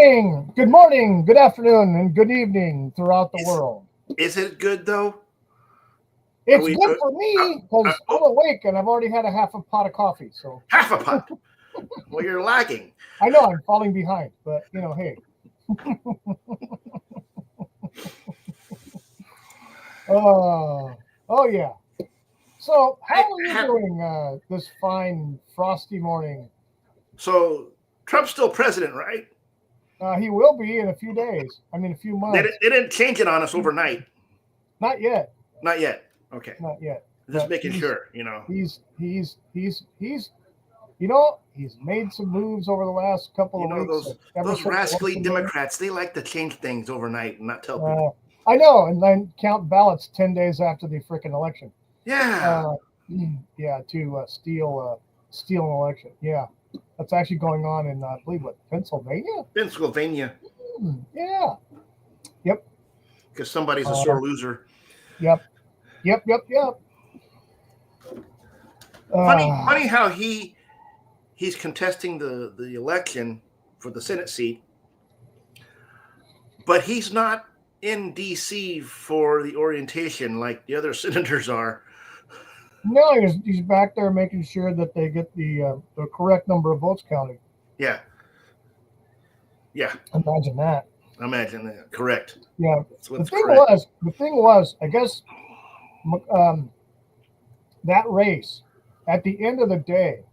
Good morning, good afternoon, and good evening throughout the world. Is it good though? It's good for me because I'm awake and I've already had a half a pot of coffee. So half a pot. Well, you're lagging. I know I'm falling behind, but hey. Oh yeah. So how are you doing this fine frosty morning? So Trump's still president, right? He will be in a few days. I mean, a few months. They didn't change it on us overnight. Not yet. Not yet. Okay. Not yet. Just making sure, He's made some moves over the last couple of weeks. Those rascally Democrats, they like to change things overnight and not tell people. I know, and then count ballots 10 days after the freaking election. Yeah. To steal an election. Yeah. That's actually going on in, I believe, Pennsylvania? Pennsylvania. Yeah. Yep. Because somebody's a sore loser. Yep. Funny how he's contesting the election for the Senate seat, but he's not in D.C. for the orientation like the other senators are. No, he's back there making sure that they get the correct number of votes counted. Yeah. Imagine that. Correct. Yeah. The thing was, I guess, that race, at the end of the day,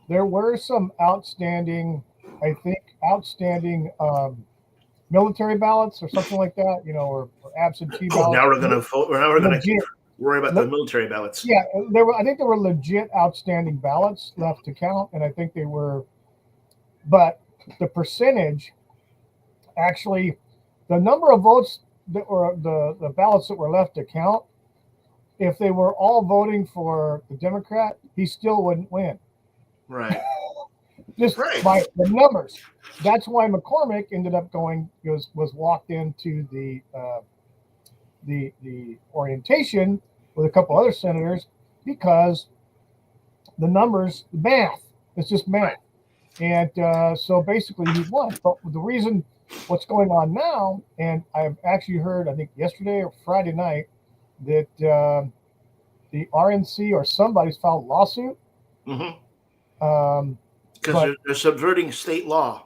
there were some outstanding military ballots or something like that, or absentee ballots. Now we're going to vote. Now we're going to worry about the military ballots. Yeah, I think there were legit outstanding ballots left to count, and I think they were. But the percentage, actually, the number of votes that were the ballots that were left to count, if they were all voting for the Democrat, he still wouldn't win. Right. Just by the numbers. That's why McCormick ended up was walked into the orientation with a couple other senators because the numbers, the math, it's just math. And so basically he won. But the reason what's going on now, and I've actually heard, I think yesterday or Friday night, that the RNC or somebody's filed a lawsuit. Mm-hmm. Because they're subverting state law.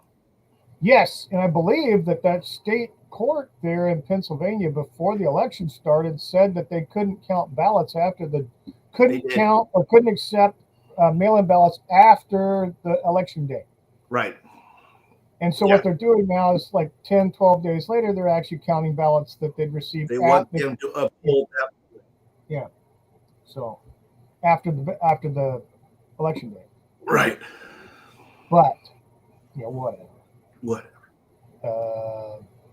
Yes, and I believe that state court there in Pennsylvania before the election started said that they couldn't count ballots couldn't accept mail-in ballots after the election day. Right. And so what they're doing now is like 10, 12 days later, they're actually counting ballots that they'd received. They want them to uphold that. Yeah. So after the election day. Right. But whatever.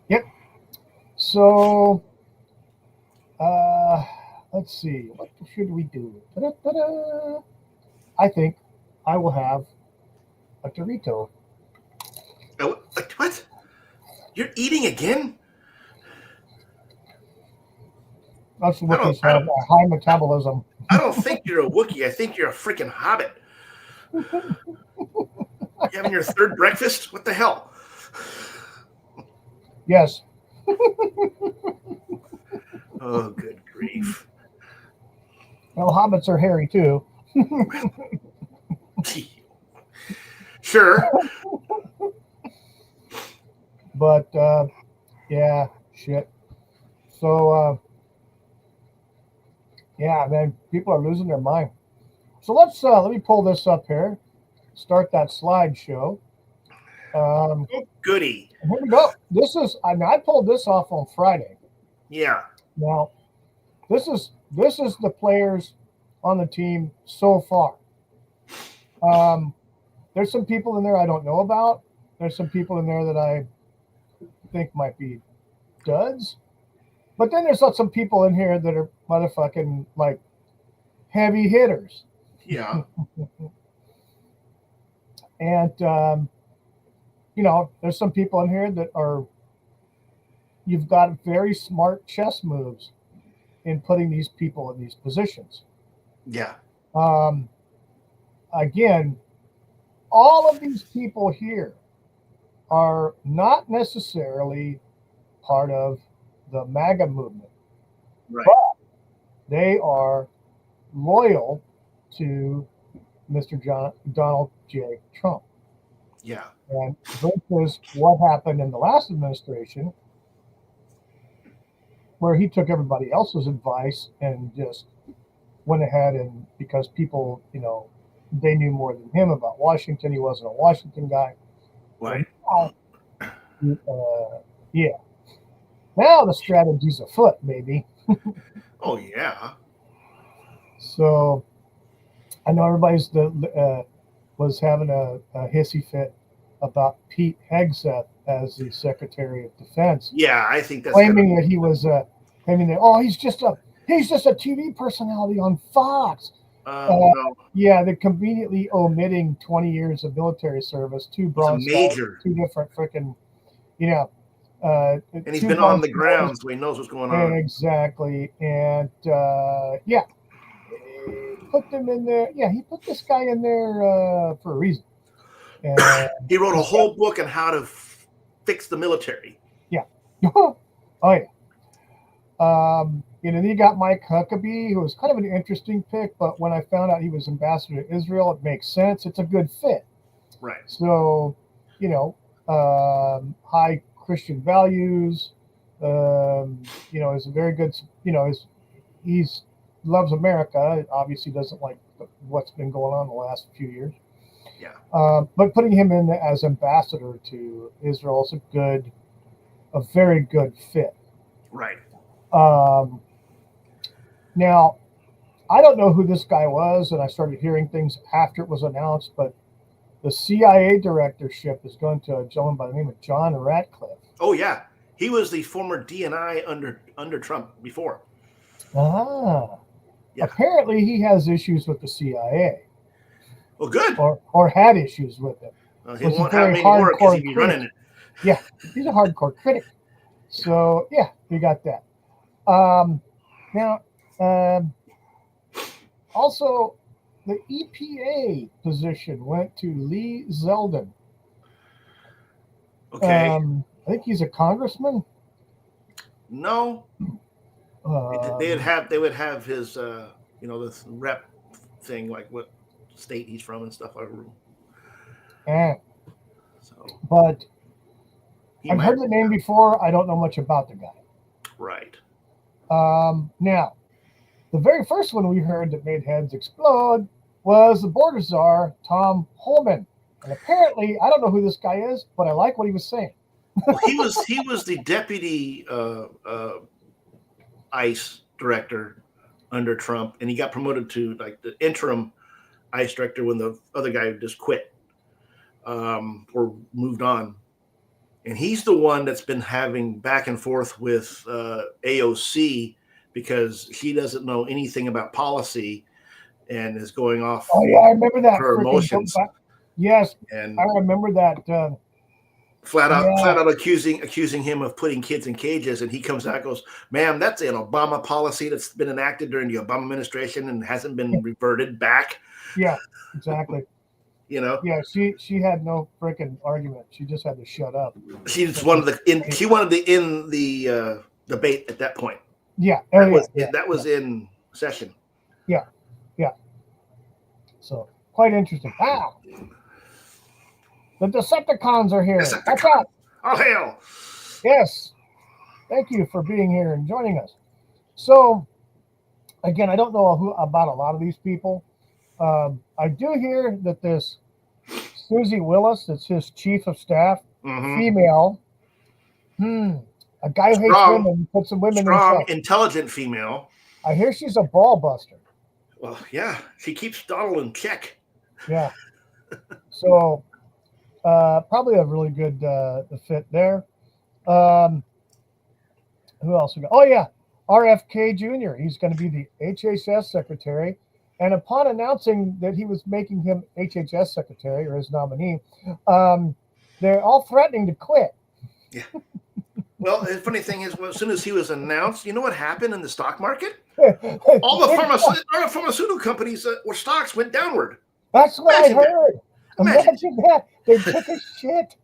Yep. So let's see. What should we do? Da-da-da-da. I think I will have a Dorito. Oh, what? You're eating again? That's what they have, a high metabolism. I don't think you're a Wookiee. I think you're a freaking hobbit. You having your third breakfast? What the hell? Yes. Oh, good grief. Well, hobbits are hairy too. Sure. But shit. So man, people are losing their mind. So let me pull this up here. Start that slideshow. Goody. Here we go. I pulled this off on Friday. Yeah. Now, this is the players on the team so far. There's some people in there I don't know about. There's some people in there that I think might be duds. But then there's some people in here that are motherfucking like heavy hitters. Yeah. And there's some people in here that you've got very smart chess moves in putting these people in these positions. Yeah. Again, all of these people here are not necessarily part of the MAGA movement. Right. They are loyal to Mr. Donald J. Trump. Yeah. And versus what happened in the last administration, where he took everybody else's advice and just went ahead and because people, they knew more than him about Washington. He wasn't a Washington guy. Right. Yeah. Now the strategy's afoot, maybe. Oh yeah. So I know everybody's was having a hissy fit about Pete Hegseth as the Secretary of Defense. Yeah, I think that's claiming that he was claiming that he's just a TV personality on Fox. no. Yeah, they're conveniently omitting 20 years of military service, two Bronze Stars, two different freaking, and he's been on the ground, so he knows what's going on. Exactly, and put them in there. Yeah, he put this guy in there for a reason. He wrote a whole book on how to fix the military. Yeah. Oh yeah. Then you got Mike Huckabee, who was kind of an interesting pick, but when I found out he was ambassador to Israel, it makes sense. It's a good fit. Right. So, high Christian values. Is a very good. He's loves America. Obviously, doesn't like what's been going on the last few years. Yeah. But putting him in as ambassador to Israel is a very good fit. Right. Now, I don't know who this guy was, and I started hearing things after it was announced, but the CIA directorship is going to a gentleman by the name of John Ratcliffe. Oh, yeah. He was the former DNI under Trump before. Ah. Yeah. Apparently, he has issues with the CIA. Well, good. Or had issues with it. He won't have many more because he'd be running it. Yeah, he's a hardcore critic. So, yeah, we got that. Now, also, the EPA position went to Lee Zeldin. Okay. I think he's a congressman. No. They would have his, this rep thing, like what state he's from and stuff. But I've heard the name before. I don't know much about the guy. Right. Now, the very first one we heard that made heads explode was the border czar, Tom Holman. And apparently, I don't know who this guy is, but I like what he was saying. Well, he was the deputy ICE director under Trump, and he got promoted to like the interim ICE director when the other guy just quit or moved on. And he's the one that's been having back and forth with AOC because he doesn't know anything about policy and is going off. Oh yeah, I remember that. For emotions. Yes, and I remember that. Flat out accusing him of putting kids in cages, and he comes out and goes, "Ma'am, that's an Obama policy that's been enacted during the Obama administration and hasn't been reverted back." Yeah, exactly. Yeah, she had no freaking argument. She just had to shut up. She wanted to end the debate at that point. Yeah, that was in session. Yeah. So quite interesting. The Decepticons are here. Watch out. Oh, hell. Yes. Thank you for being here and joining us. So, again, I don't know about a lot of these people. I do hear that this Susie Willis, that's his chief of staff, female, a guy who hates women, puts some women in strong, intelligent female. I hear she's a ball buster. Well, yeah. She keeps Donald in check. Yeah. So... probably a really good fit there. Who else we got? Oh, yeah. RFK Jr. He's going to be the HHS secretary. And upon announcing that he was making him HHS secretary or his nominee, they're all threatening to quit. Yeah. Well, the funny thing is, as soon as he was announced, you know what happened in the stock market? All the pharmaceutical companies or stocks went downward. That's what I heard. Imagine that. They took a shit.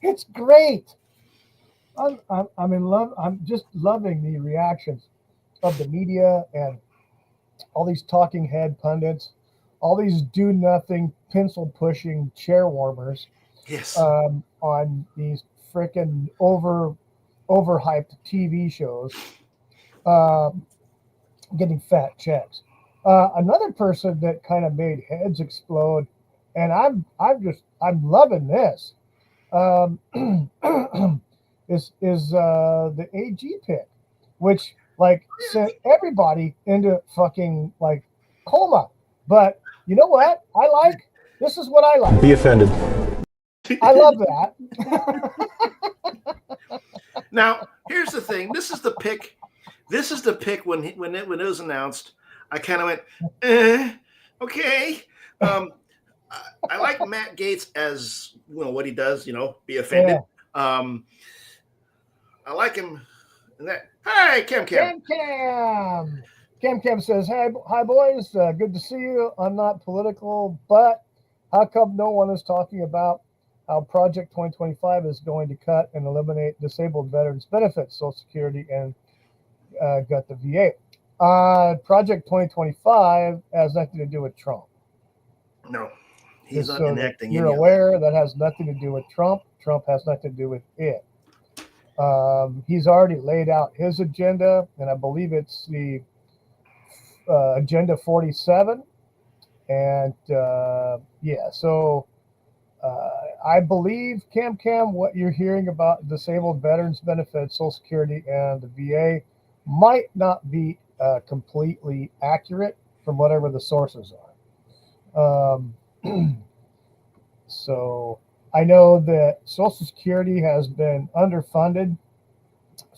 It's great. I'm in love. I'm just loving the reactions of the media and all these talking head pundits, all these do nothing, pencil pushing chair warmers Yes. on these freaking overhyped TV shows, um, getting fat checks. Another person that kind of made heads explode, and I'm loving this. Um, is the AG pick, which like sent everybody into fucking like coma. But you know what? I like this is what I like. Be offended. I love that. Now, here's the thing. This is the pick. This is the pick when it was announced. I kind of went, okay. I like Matt Gaetz as what he does. Be offended. Yeah. I like him. And that. Hi, Cam. Cam says, hi boys, good to see you. I'm not political, but how come no one is talking about how Project 2025 is going to cut and eliminate disabled veterans benefits, Social Security, and got the VA? Project 2025 has nothing to do with Trump. No, he's not so enacting. You're aware that has nothing to do with Trump. Trump has nothing to do with it. He's already laid out his agenda, and I believe it's the Agenda 47. And so I believe, Cam, what you're hearing about disabled veterans benefits, Social Security, and the VA might not be completely accurate from whatever the sources are. So I know that Social Security has been underfunded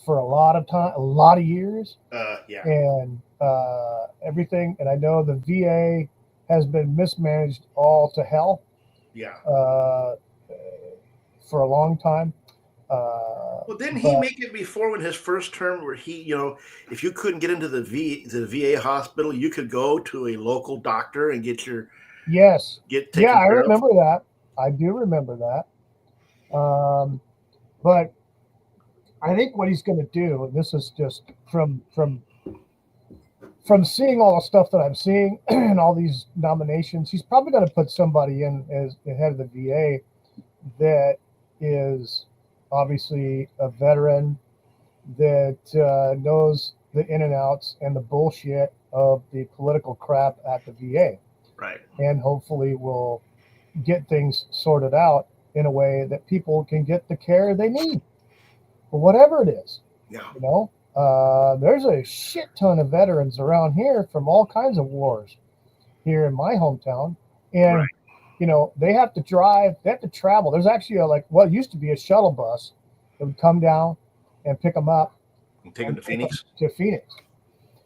for a lot of time, a lot of years, and everything. And I know the VA has been mismanaged all to hell, for a long time. Well, didn't he make it before when his first term, where he, if you couldn't get into the VA hospital, you could go to a local doctor and get your taken care I remember that. I do remember that. But I think what he's going to do, and this is just from seeing all the stuff that I'm seeing and all these nominations, he's probably going to put somebody in as the head of the VA that is obviously a veteran that knows the in and outs and the bullshit of the political crap at the VA. Right. And hopefully will get things sorted out in a way that people can get the care they need for whatever it is. Yeah. There's a shit ton of veterans around here from all kinds of wars here in my hometown. And, right. They have to drive, they have to travel. There's actually it used to be a shuttle bus that would come down and pick them up and take them to Phoenix.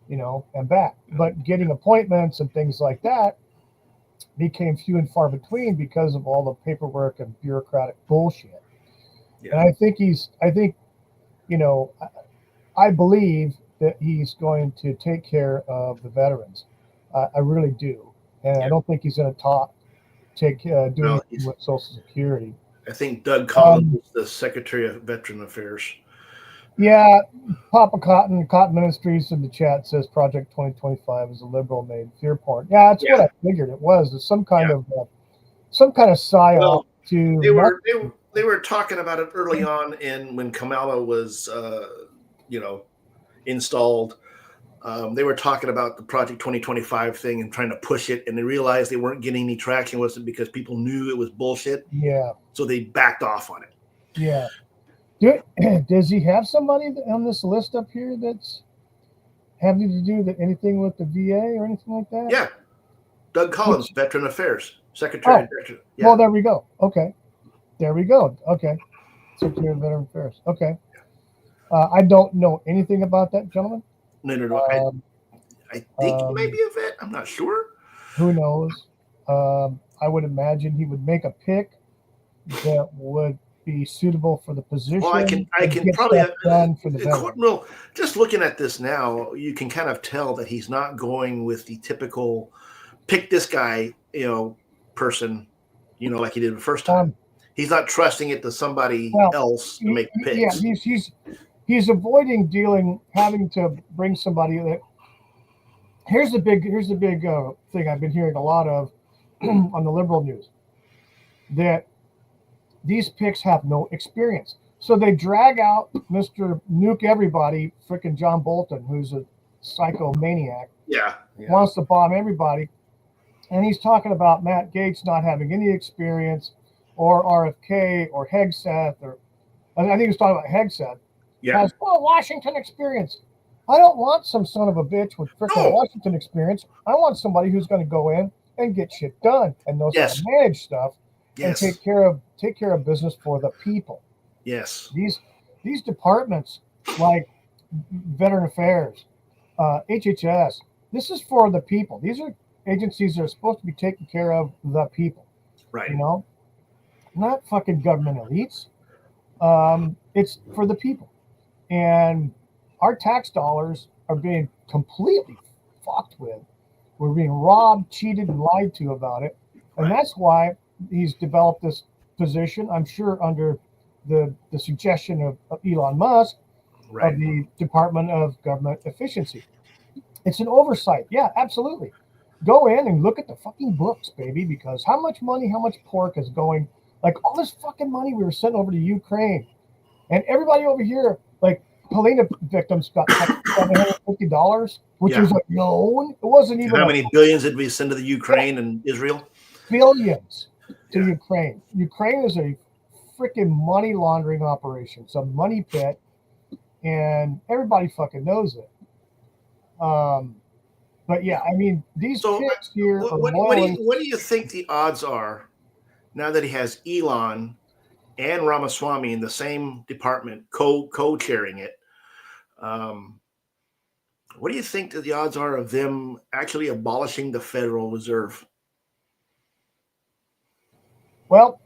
And back. But getting appointments and things like that became few and far between because of all the paperwork and bureaucratic bullshit. Yeah. And I believe that he's going to take care of the veterans. I really do. And I don't think he's going to do anything with Social Security. I think Doug Collins is the Secretary of Veteran Affairs. Yeah, Papa Cotton Ministries in the chat says Project 2025 is a liberal-made fear porn. Yeah, that's what I figured it was. It's some kind of psyop to. They were talking about it early on when Kamala was installed. They were talking about the Project 2025 thing and trying to push it, and they realized they weren't getting any traction with it because people knew it was bullshit. Yeah. So they backed off on it. Yeah. Does he have somebody on this list up here that's having to do anything with the VA or anything like that? Yeah. Doug Collins, Veteran Affairs, Secretary of Veteran. Yeah. Well, there we go. Okay. There we go. Okay. Secretary of Veteran Affairs. Okay. I don't know anything about that gentleman. No. I think he may be a vet. I'm not sure. Who knows? I would imagine he would make a pick that would be suitable for the position. Well, I can probably done for the well, just looking at this now, you can kind of tell that he's not going with the typical pick this guy, person, like he did the first time. He's not trusting it to somebody else to make picks. Yeah, he's avoiding having to bring somebody that. Here's the big thing I've been hearing a lot of on the liberal news, that these picks have no experience. So they drag out Mr. Nuke Everybody, freaking John Bolton, who's a psychomaniac, wants to bomb everybody. And he's talking about Matt Gaetz not having any experience, or RFK, or Hegseth, or I think he was talking about Hegseth. Has Washington experience. I don't want some son of a bitch with freaking Washington experience. I want somebody who's going to go in and get shit done and knows how to manage stuff and take care of business for the people. Yes. These departments like Veteran Affairs, HHS, this is for the people. These are agencies that are supposed to be taking care of the people. Right. Not fucking government elites. It's for the people. And our tax dollars are being completely fucked with. We're being robbed, cheated, and lied to about it. And that's why he's developed this position, I'm sure under the suggestion of Elon Musk, of the Department of Government Efficiency. It's an oversight. Yeah, absolutely. Go in and look at the fucking books, baby, because how much money, how much pork is going, like all this fucking money we were sending over to Ukraine. And everybody over here, like, Helena victims got like $750, which was like known. It wasn't even. How many billions did we send to the Ukraine and Israel? Billions to Ukraine. Ukraine is a freaking money laundering operation. It's a money pit, and everybody fucking knows it. But yeah, I mean, these kids here. What do you think the odds are now that he has Elon and Ramaswamy in the same department, co-chairing it? What do you think that the odds are of them actually abolishing the Federal Reserve? Well,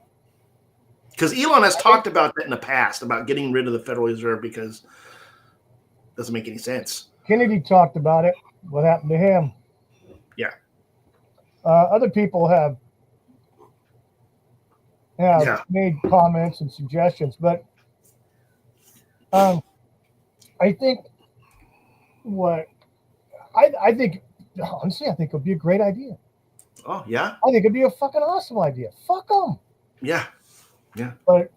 because Elon has talked about that in the past, about getting rid of the Federal Reserve because it doesn't make any sense. Kennedy talked about it. What happened to him? Yeah. Other people have made comments and suggestions, but I think honestly, I think it would be a great idea. Oh, yeah? I think it'd be a fucking awesome idea. Fuck them. Yeah. Yeah. But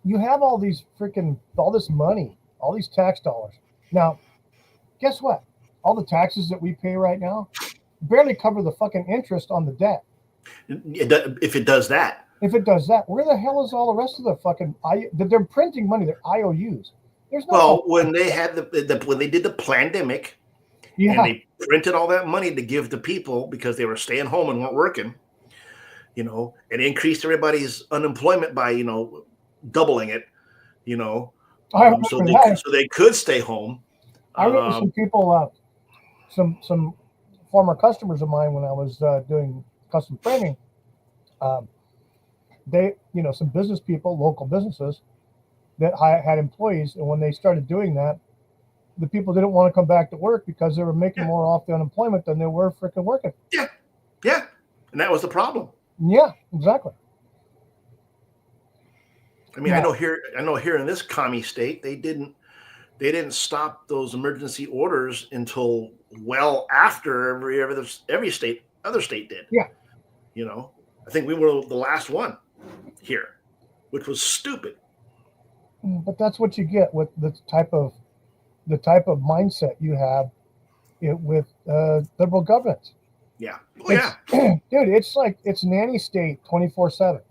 you have all this money, all these tax dollars. Now, guess what? All the taxes that we pay right now barely cover the fucking interest on the debt. If it does that. If it does that, where the hell is all the rest of the fucking they're printing money, they're IOUs. There's no when they had when they did the pandemic, and they printed all that money to give to people because they were staying home and weren't working, and increased everybody's unemployment by doubling it, so they could stay home. I remember some people, some former customers of mine when I was doing custom framing. They, some business people, local businesses that had employees, and when they started doing that, the people didn't want to come back to work because they were making more off the unemployment than they were freaking working. Yeah, and that was the problem. Yeah, exactly. I mean, I know here in this commie state, they didn't stop those emergency orders until well after every other state did. Yeah. I think we were the last one here, which was stupid. But that's what you get with the type of mindset you have with liberal government. Yeah. Dude, it's nanny state 24/7.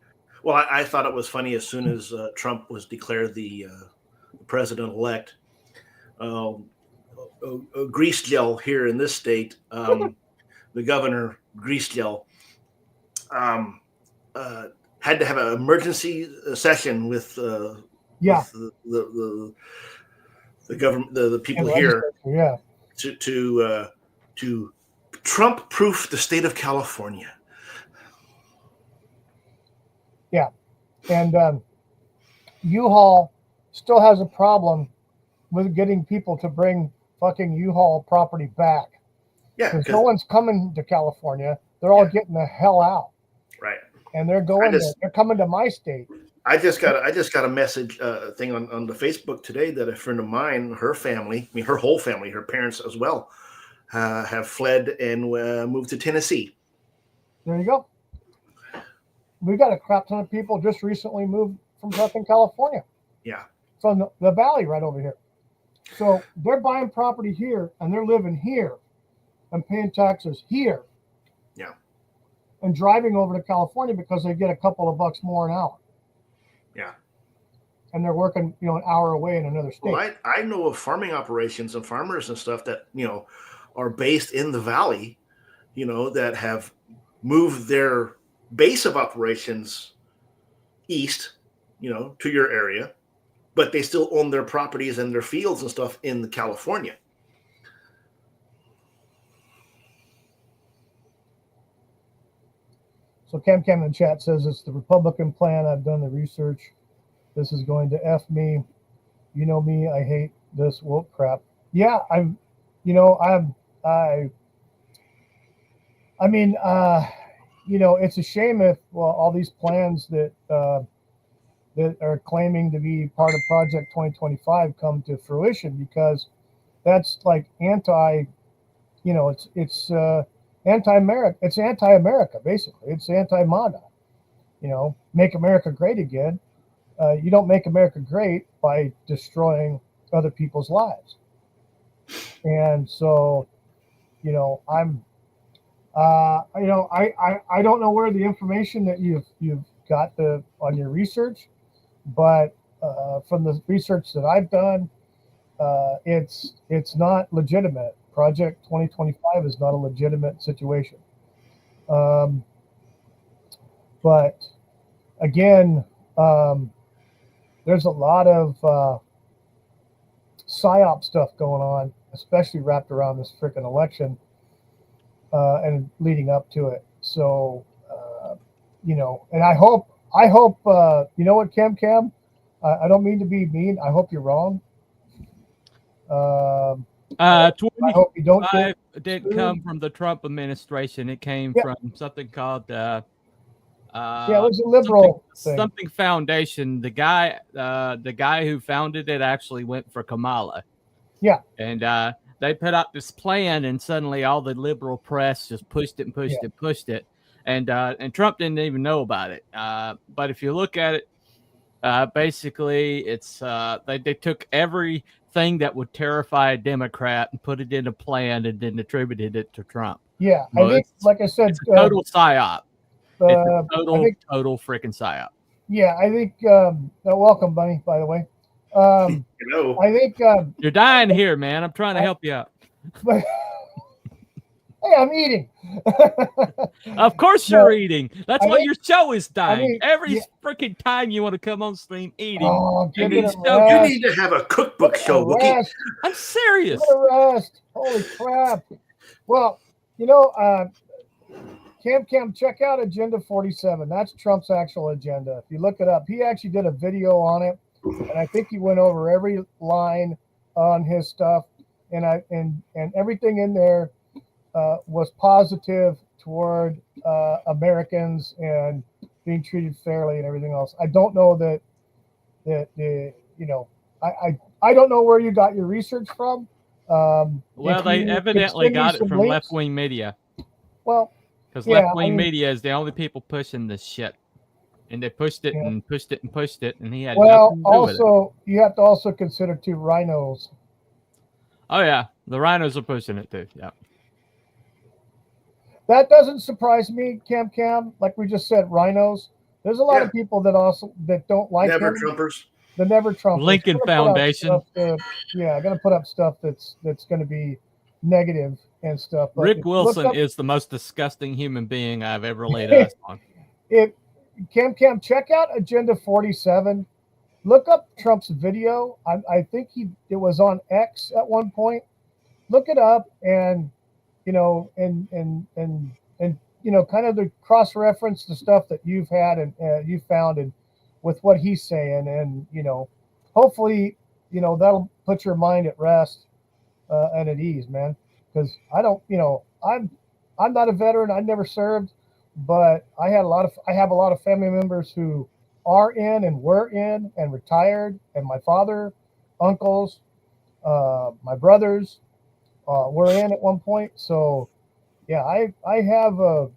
Well, I thought it was funny as soon as Trump was declared the president-elect. Greasegel here in this state, the governor Greasegel, had to have an emergency session with the government, the people here, to Trump-proof the state of California. Yeah, and U-Haul still has a problem with getting people to bring fucking U-Haul property back. Yeah, because no one's coming to California. they're all getting the hell out. Right. And they're going they're coming to my state. I just got a message thing on the Facebook today that a friend of mine, her family, I mean her whole family, her parents as well, have fled and moved to Tennessee. There you go. We got a crap ton of people just recently moved from fucking California. Yeah. From the valley right over here. So they're buying property here and they're living here and paying taxes here. Yeah. And driving over to California because they get a couple of bucks more an hour. Yeah. And they're working, an hour away in another state. Well, I know of farming operations and farmers and stuff that, are based in the valley, that have moved their base of operations east, to your area, but they still own their properties and their fields and stuff in California. So Cam in the chat says it's the Republican plan. I've done the research. This is going to F me. You know me, I hate this woke crap. Yeah, it's a shame if all these plans that are claiming to be part of Project 2025 come to fruition, because that's like it's anti-America. It's anti-America, basically. It's anti-MAGA. Make America great again. You don't make America great by destroying other people's lives. And so, I'm, I don't know where the information that you've got on your research, but from the research that I've done, it's not legitimate. Project 2025 is not a legitimate situation. But again, there's a lot of PSYOP stuff going on, especially wrapped around this freaking election and leading up to it. So, and I hope, what, Cam, I don't mean to be mean. I hope you're wrong. I 25 hope you don't didn't come from the Trump administration. It came from something called it was a liberal something foundation. The guy who founded it actually went for Kamala. Yeah. And they put out this plan, and suddenly all the liberal press just pushed it. And Trump didn't even know about it. But if you look at it, basically it's they took everything that would terrify a Democrat and put it in a plan and then attributed it to Trump. Yeah. I think, like I said, it's a total PSYOP. It's a total freaking PSYOP. Yeah, I think. Welcome, Bunny. By the way, hello. I think you're dying here, man. I'm trying to help you out. But, hey, I'm eating. Of course you're eating. That's why your show is dying. I mean, every freaking time you want to come on stream eating. Oh, you need to have a cookbook show, Wookie. I'm serious. Rest. Holy crap. Well, Cam, check out Agenda 47. That's Trump's actual agenda. If you look it up, he actually did a video on it, and I think he went over every line on his stuff, and everything in there was positive toward Americans and being treated fairly and everything else. I don't know I don't know where you got your research from. Well, they evidently got it from left-wing media. Well, because left-wing media is the only people pushing this shit, and they pushed it and pushed it and pushed it, and he had nothing to do with it. You have to also consider two rhinos. Oh yeah, the rhinos are pushing it too. Yeah. That doesn't surprise me, Cam. Like we just said, rhinos. There's a lot of people that don't like Never him. Trumpers. The Never Trumpers. Lincoln Foundation. Going to put up stuff that's going to be negative and stuff. But Rick Wilson is the most disgusting human being I've ever laid eyes on. Cam, check out Agenda 47. Look up Trump's video. I think it was on X at one point. Look it up and kind of the cross-reference the stuff that you've had and you found and with what he's saying, and hopefully that'll put your mind at rest and at ease, man. Because I don't, I'm not a veteran. I never served, but I have a lot of family members who are in and were in and retired, and my father, uncles, my brothers were in at one point. So yeah, I have a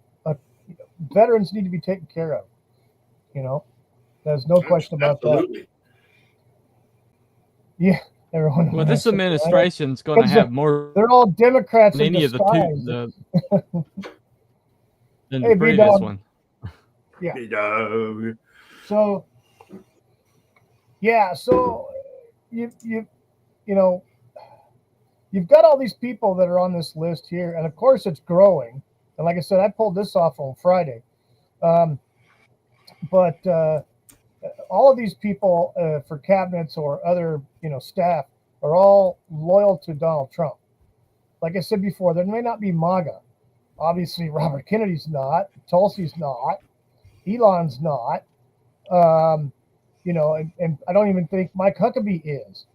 veterans need to be taken care of. You know, there's no question about that. Absolutely. Yeah, everyone. Well, this administration's going to have more They're all Democrats than in any of disguise. than Hey, the previous B-Dog. one. Yeah. Dog. So yeah, so you know, you've got all these people that are on this list here, and of course it's growing. And like I said, I pulled this off on Friday, but all of these people for cabinets or other staff are all loyal to Donald Trump. Like I said before, there may not be MAGA. Obviously, Robert Kennedy's not. Tulsi's not. Elon's not. And I don't even think Mike Huckabee is.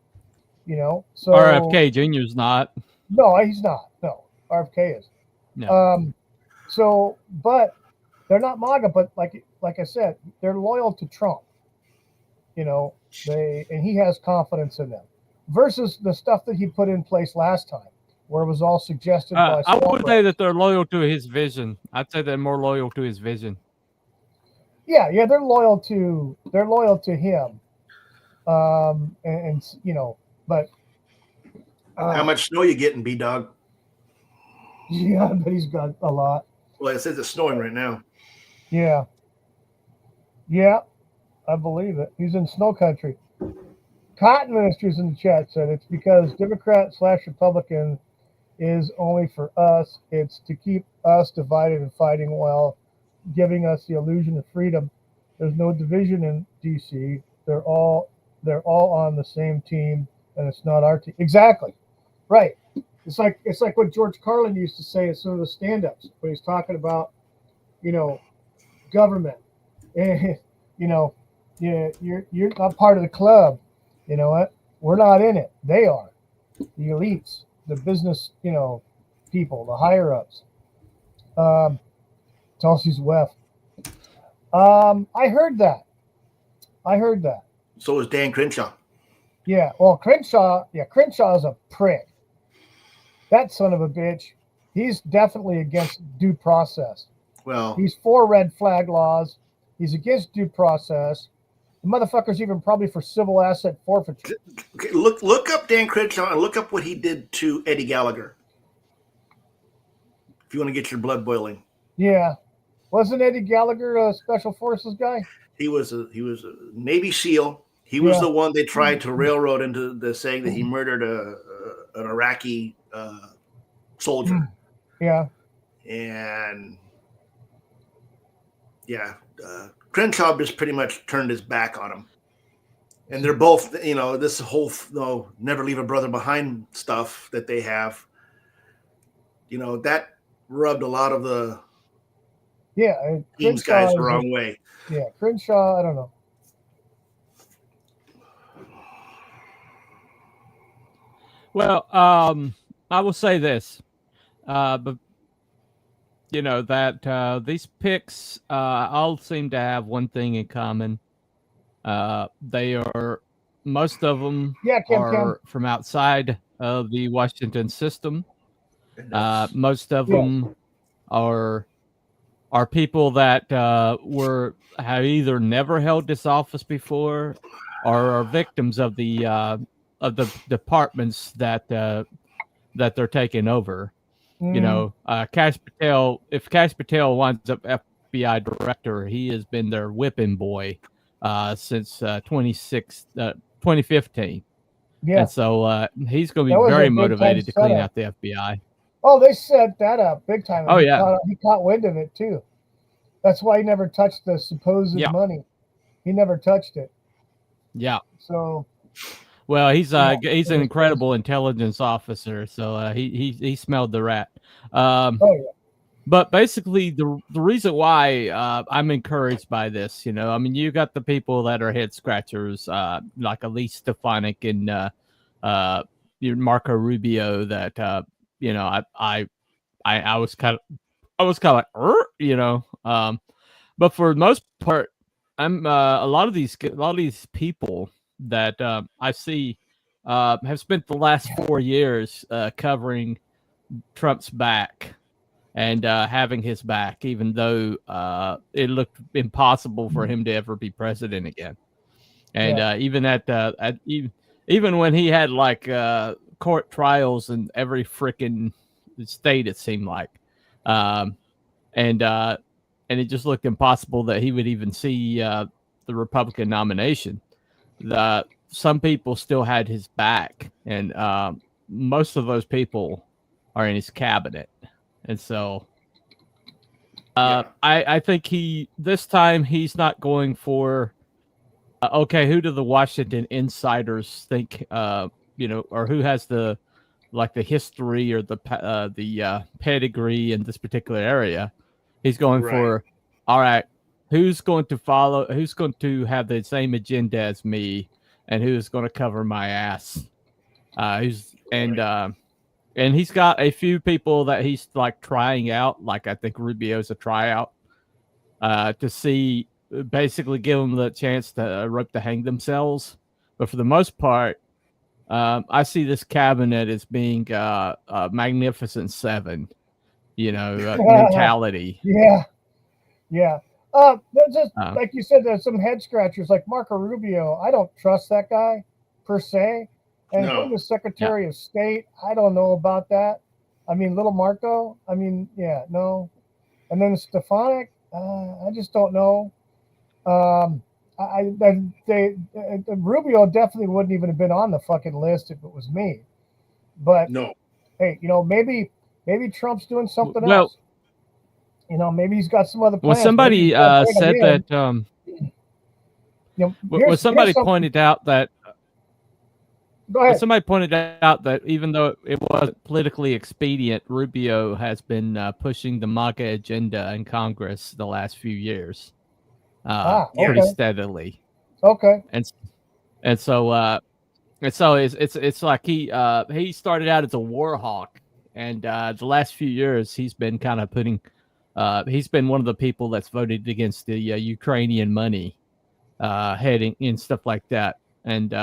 So RFK Jr.'s not. No, he's not. No, RFK is. No. But they're not MAGA. But like I said, they're loyal to Trump. And he has confidence in them. Versus the stuff that he put in place last time, where it was all suggested by. I would say that they're loyal to his vision. I'd say they're more loyal to his vision. Yeah, they're loyal to him. But how much snow you getting, B-Dog? Yeah, but he's got a lot. Well, it says it's snowing right now. Yeah, I believe it. He's in snow country. Cotton Ministries in the chat said it's because Democrat/Republican is only for us. It's to keep us divided and fighting while giving us the illusion of freedom. There's no division in DC. They're all on the same team, and it's not our team. Exactly, right. It's like what George Carlin used to say at some of the stand-ups when he's talking about, government. And, you're not part of the club. You know what? We're not in it. They are. The elites, the business, people, the higher ups. Tulsi's WEF. I heard that. So is Dan Crenshaw. Yeah. Well, Crenshaw's a prick. That son of a bitch. He's definitely against due process. Well, he's for red flag laws. He's against due process. The motherfucker's even probably for civil asset forfeiture. Okay, look up Dan Crenshaw and look up what he did to Eddie Gallagher. If you want to get your blood boiling. Yeah. Wasn't Eddie Gallagher a special forces guy? He was a Navy SEAL. He was the one they tried to railroad into the saying that he murdered an Iraqi soldier. Yeah. And Crenshaw just pretty much turned his back on him. And they're both, this whole never leave a brother behind stuff that they have, that rubbed a lot of the team's guys the wrong way. Yeah, Crenshaw, I don't know. Well, I will say this, but that these picks all seem to have one thing in common. Most of them are from outside of the Washington system. Most of them are people that have either never held this office before or are victims of the departments that they're taking over. Kash Patel. If Kash Patel winds up FBI director, he has been their whipping boy since 2015. Yeah, and so he's going to be very motivated to clean out the FBI. Oh, they set that up big time. Oh, he caught wind of it too. That's why he never touched the supposed money. He never touched it. Yeah. So. Well, he's an incredible intelligence officer, so he smelled the rat. But basically, the reason why I'm encouraged by this, you got the people that are head scratchers, like Elise Stefanik and Marco Rubio, that I was kind of I was kind of like, but for the most part, I'm a lot of these people that I see have spent the last 4 years covering Trump's back and having his back, even though it looked impossible for him to ever be president again. And even when he had like court trials in every freaking state, it seemed like, um, and it just looked impossible that he would even see the Republican nomination. Some people still had his back, and most of those people are in his cabinet, and so I think this time he's not going for okay, who do the Washington insiders think or who has the history or the pedigree in this particular area. He's going for, all right, who's going to have the same agenda as me, and who's going to cover my ass. And he's got a few people that he's like trying out, like I think Rubio's a tryout, to see, basically give them the chance to rope to hang themselves. But for the most part, I see this cabinet as being a Magnificent Seven, mentality. Yeah. Just like you said, there's some head scratchers like Marco Rubio. I don't trust that guy per se. And from the Secretary of State, I don't know about that. I mean, little Marco. I mean, no. And then Stefanik, I just don't know. Rubio definitely wouldn't even have been on the fucking list if it was me. But hey, maybe Trump's doing something else. Maybe he's got some other plans. Well, somebody said that. Somebody pointed out that. Go ahead. Somebody pointed out that even though it wasn't politically expedient, Rubio has been pushing the MAGA agenda in Congress the last few years, pretty steadily. Okay. And so it's like he started out as a war hawk, and the last few years he's been kind of putting. He's been one of the people that's voted against the Ukrainian money heading and stuff like that, and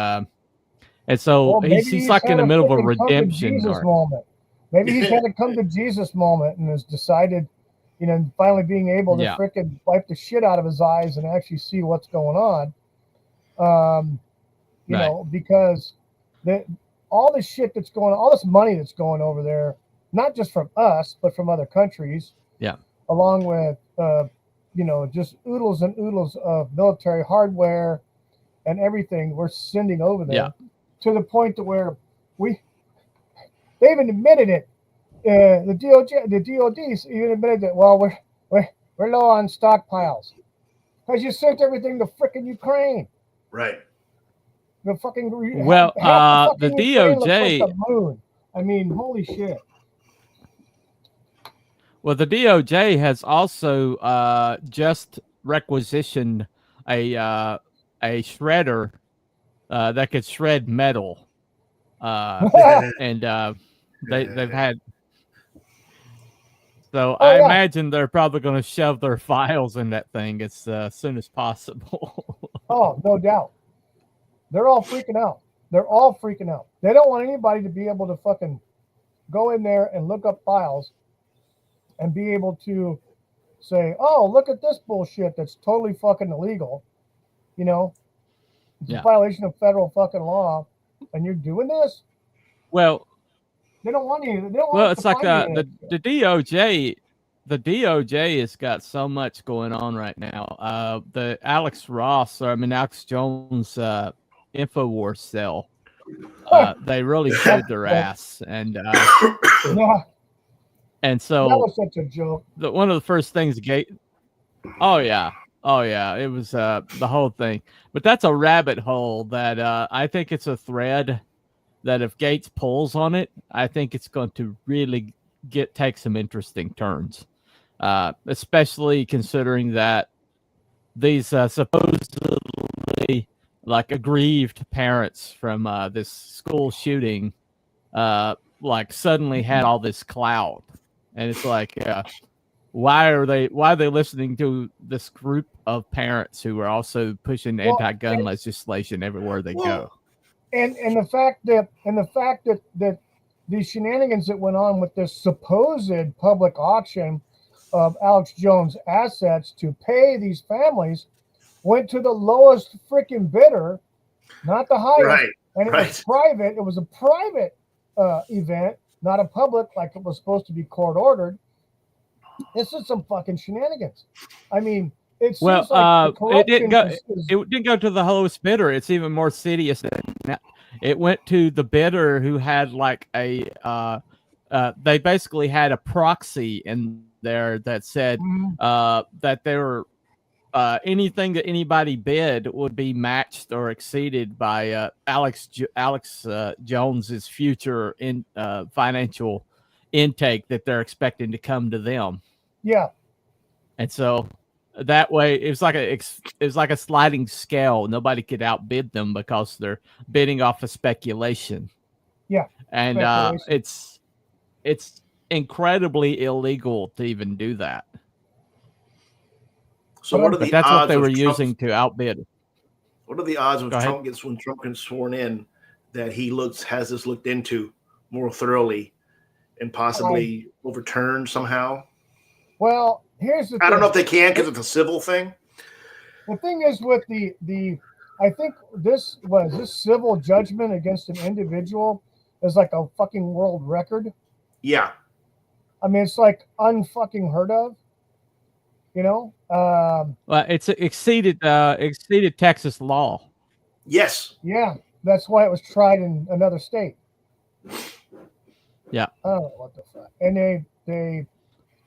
so he's like in the middle of a redemption moment. Maybe he's had a come to Jesus moment and has decided, finally being able to freaking wipe the shit out of his eyes and actually see what's going on. Because all this shit that's going on, all this money that's going over there, not just from us, but from other countries. Yeah. Along with, just oodles and oodles of military hardware and everything we're sending over there. Yeah. To the point to where they even admitted it. The DOD even admitted that. Well, we're low on stockpiles because you sent everything to frickin' Ukraine. Right. The fucking the DOJ. Like the moon. I mean, holy shit. Well, the DOJ has also just requisitioned a shredder that could shred metal, and they've had. So I imagine they're probably going to shove their files in that thing as soon as possible. Oh, no doubt. They're all freaking out. They don't want anybody to be able to fucking go in there and look up files and be able to say, oh, look at this bullshit that's totally fucking illegal. It's a violation of federal fucking law, and you're doing this? Well, they don't want you. It's like the DOJ. The DOJ has got so much going on right now. The Alex Jones InfoWars cell. They really showed their ass, and and so that was such a joke. One of the first things Oh yeah, it was the whole thing. But that's a rabbit hole that I think it's a thread that if Gates pulls on it, I think it's going to really take some interesting turns, especially considering that these supposedly like aggrieved parents from this school shooting, like suddenly had all this clout, and it's like why are they listening to this group of parents who are also pushing anti-gun legislation everywhere they go? And the fact that these shenanigans that went on with this supposed public auction of Alex Jones' assets to pay these families went to the lowest freaking bidder, not the highest. Right. And it was private. It was a private event, not a public like it was supposed to be court ordered. This is some fucking shenanigans. I mean, it seems like it didn't go to the lowest bidder. It's even more serious than that. It went to the bidder who had like a they basically had a proxy in there that said that they were anything that anybody bid would be matched or exceeded by Alex Jones's future financial intake that they're expecting to come to them. Yeah. And so that way it was like a sliding scale. Nobody could outbid them because they're bidding off of speculation. Yeah. And it's incredibly illegal to even do that. So what are the that's odds what they were Trump's using to outbid? What are the odds when Go Trump gets sworn in that he has this looked into more thoroughly and possibly overturned somehow? Well, here's the thing. I don't know if they can because it's a civil thing. The thing is with the I think this civil judgment against an individual is like a fucking world record. Yeah. I mean, it's like unfucking heard of. You know? Well, it's exceeded Texas law. Yes. Yeah. That's why it was tried in another state. Yeah. I don't know what the fuck. And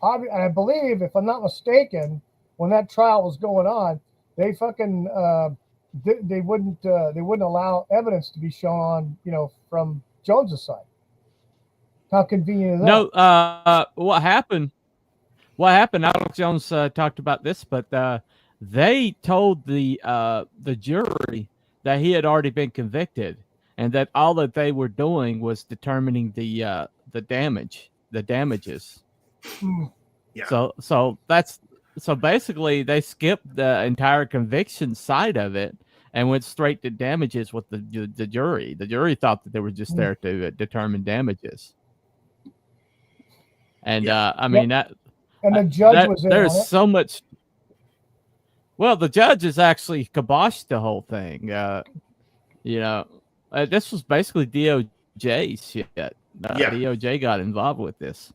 I believe, if I'm not mistaken, when that trial was going on, they fucking they wouldn't allow evidence to be shown on, from Jones's side. How convenient is that? No, what happened? Alex Jones talked about this, but they told the jury that he had already been convicted, and that all that they were doing was determining the damages. Yeah. So basically they skipped the entire conviction side of it and went straight to damages with the jury. The jury thought that they were just there to determine damages. And I mean that. And the judge was in on it. There's so much. Well, the judge has actually kiboshed the whole thing. This was basically DOJ shit. DOJ got involved with this.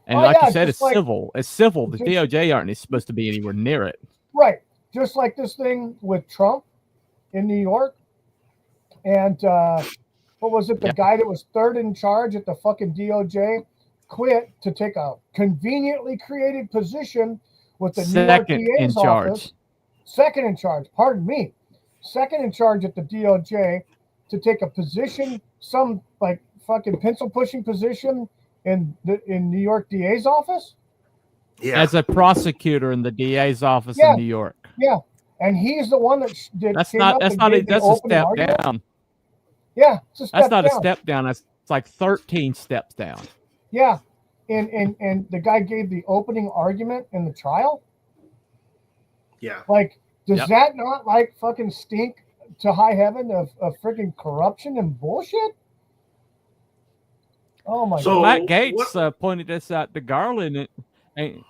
And like you said, it's civil. It's civil. The DOJ aren't supposed to be anywhere near it. Right. Just like this thing with Trump in New York. And what was it? The guy that was third in charge at the fucking DOJ quit to take a conveniently created position with the New York DA's office. Second in charge. Pardon me. Second in charge at the DOJ to take a position, some like fucking pencil pushing position in New York DA's office. Yeah. As a prosecutor in the DA's office in New York. Yeah. And he's the one that that's a step down. Yeah. That's not a step down. That's like 13 steps down. Yeah. And the guy gave the opening argument in the trial. Yeah. Like, does that not like fucking stink to high heaven of freaking corruption and bullshit? Oh my God. Matt Gaetz pointed this out to Garland, and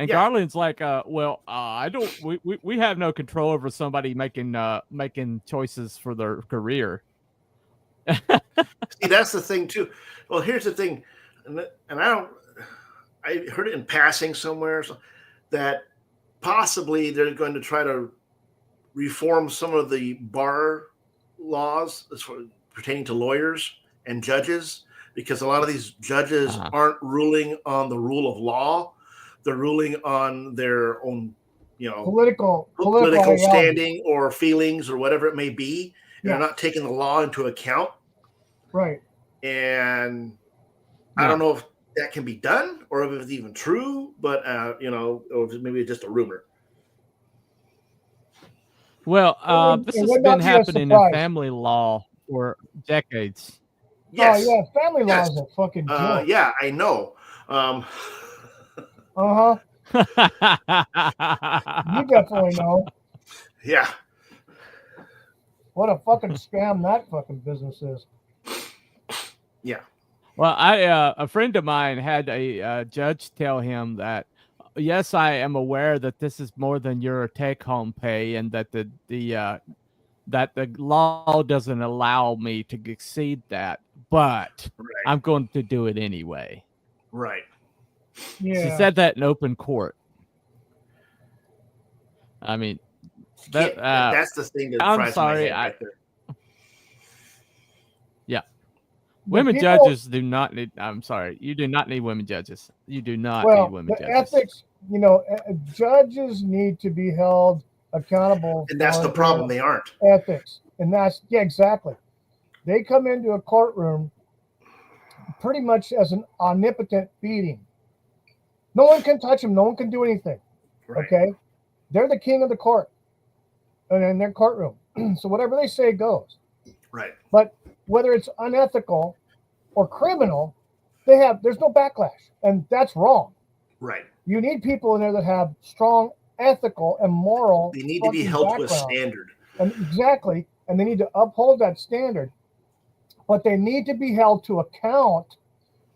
Garland's like, I don't. We have no control over somebody making choices for their career. See, that's the thing too. Well, here's the thing, and I heard it in passing somewhere that possibly they're going to try to reform some of the bar laws pertaining to lawyers and judges, because a lot of these judges aren't ruling on the rule of law. They're ruling on their own, political standing or feelings or whatever it may be. And they're not taking the law into account. Right. And I don't know if that can be done or if it's even true, but, or if maybe it's just a rumor. Well, this has been happening in family law for decades. Yes. Oh, yeah. Family law is a fucking joke. Yeah, I know. You definitely know Yeah. what a fucking scam that fucking business is. Yeah. Well, a friend of mine had a judge tell him that, yes, I am aware that this is more than your take-home pay, and that the law doesn't allow me to exceed that, but Right. I'm going to do it anyway. Right. Yeah. She said that in open court. I mean, That's the thing that I'm fries sorry, my head right there. Yeah. The Women people- judges do not need. I'm sorry, you do not need women judges. You do not need Well, women the judges. ethics, judges need to be held accountable. And that's for the problem. their They aren't. ethics, and that's exactly. They come into a courtroom pretty much as an omnipotent being. No one can touch them. No one can do anything. Right. Okay, they're the king of the court, and in their courtroom. So whatever they say goes. Right. But whether it's unethical or criminal, there's no backlash, and that's wrong. Right. You need people in there that have strong ethical and moral. They need to be held to a standard. And exactly, and they need to uphold that standard. But they need to be held to account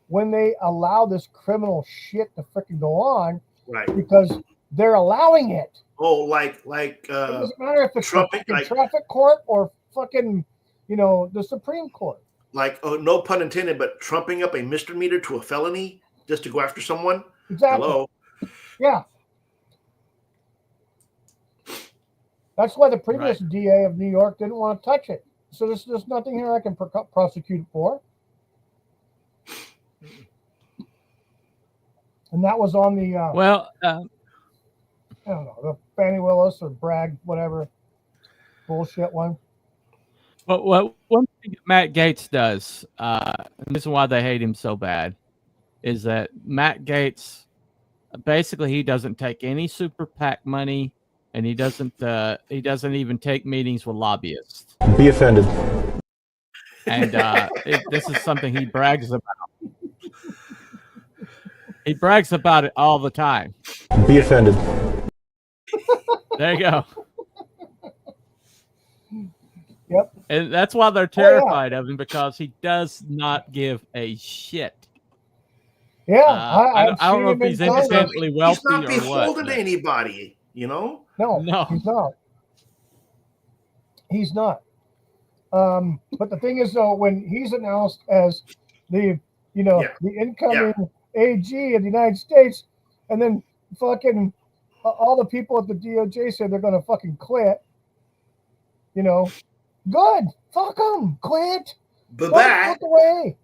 when they allow this criminal shit to freaking go on, Right. because they're allowing it. Oh, like It doesn't matter if it's Trump, the traffic court or fucking, the Supreme Court. Like, oh, no pun intended, but trumping up a misdemeanor to a felony just to go after someone. Exactly. Hello. Yeah. That's why the previous DA of New York didn't want to touch it. So there's nothing here I can prosecute it for. And that was on the I don't know, the Fannie Willis or Bragg, whatever bullshit one. Well, one thing Matt Gaetz does, and the reason why they hate him so bad, is that Matt Gaetz, basically, he doesn't take any super PAC money, and he doesn't even take meetings with lobbyists. Be offended. And this is something he brags about. He brags about it all the time. Be offended. There you go. Yep. And that's why they're terrified of him, because he does not give a shit. Yeah. I don't know if he's independently wealthy he's not or beholden what. to anybody, No, he's not. He's not. But the thing is, though, when he's announced as the incoming AG of the United States, and then fucking all the people at the DOJ said they're going to fucking quit, good. Fuck them. Quit. Bye-bye. Fuck away.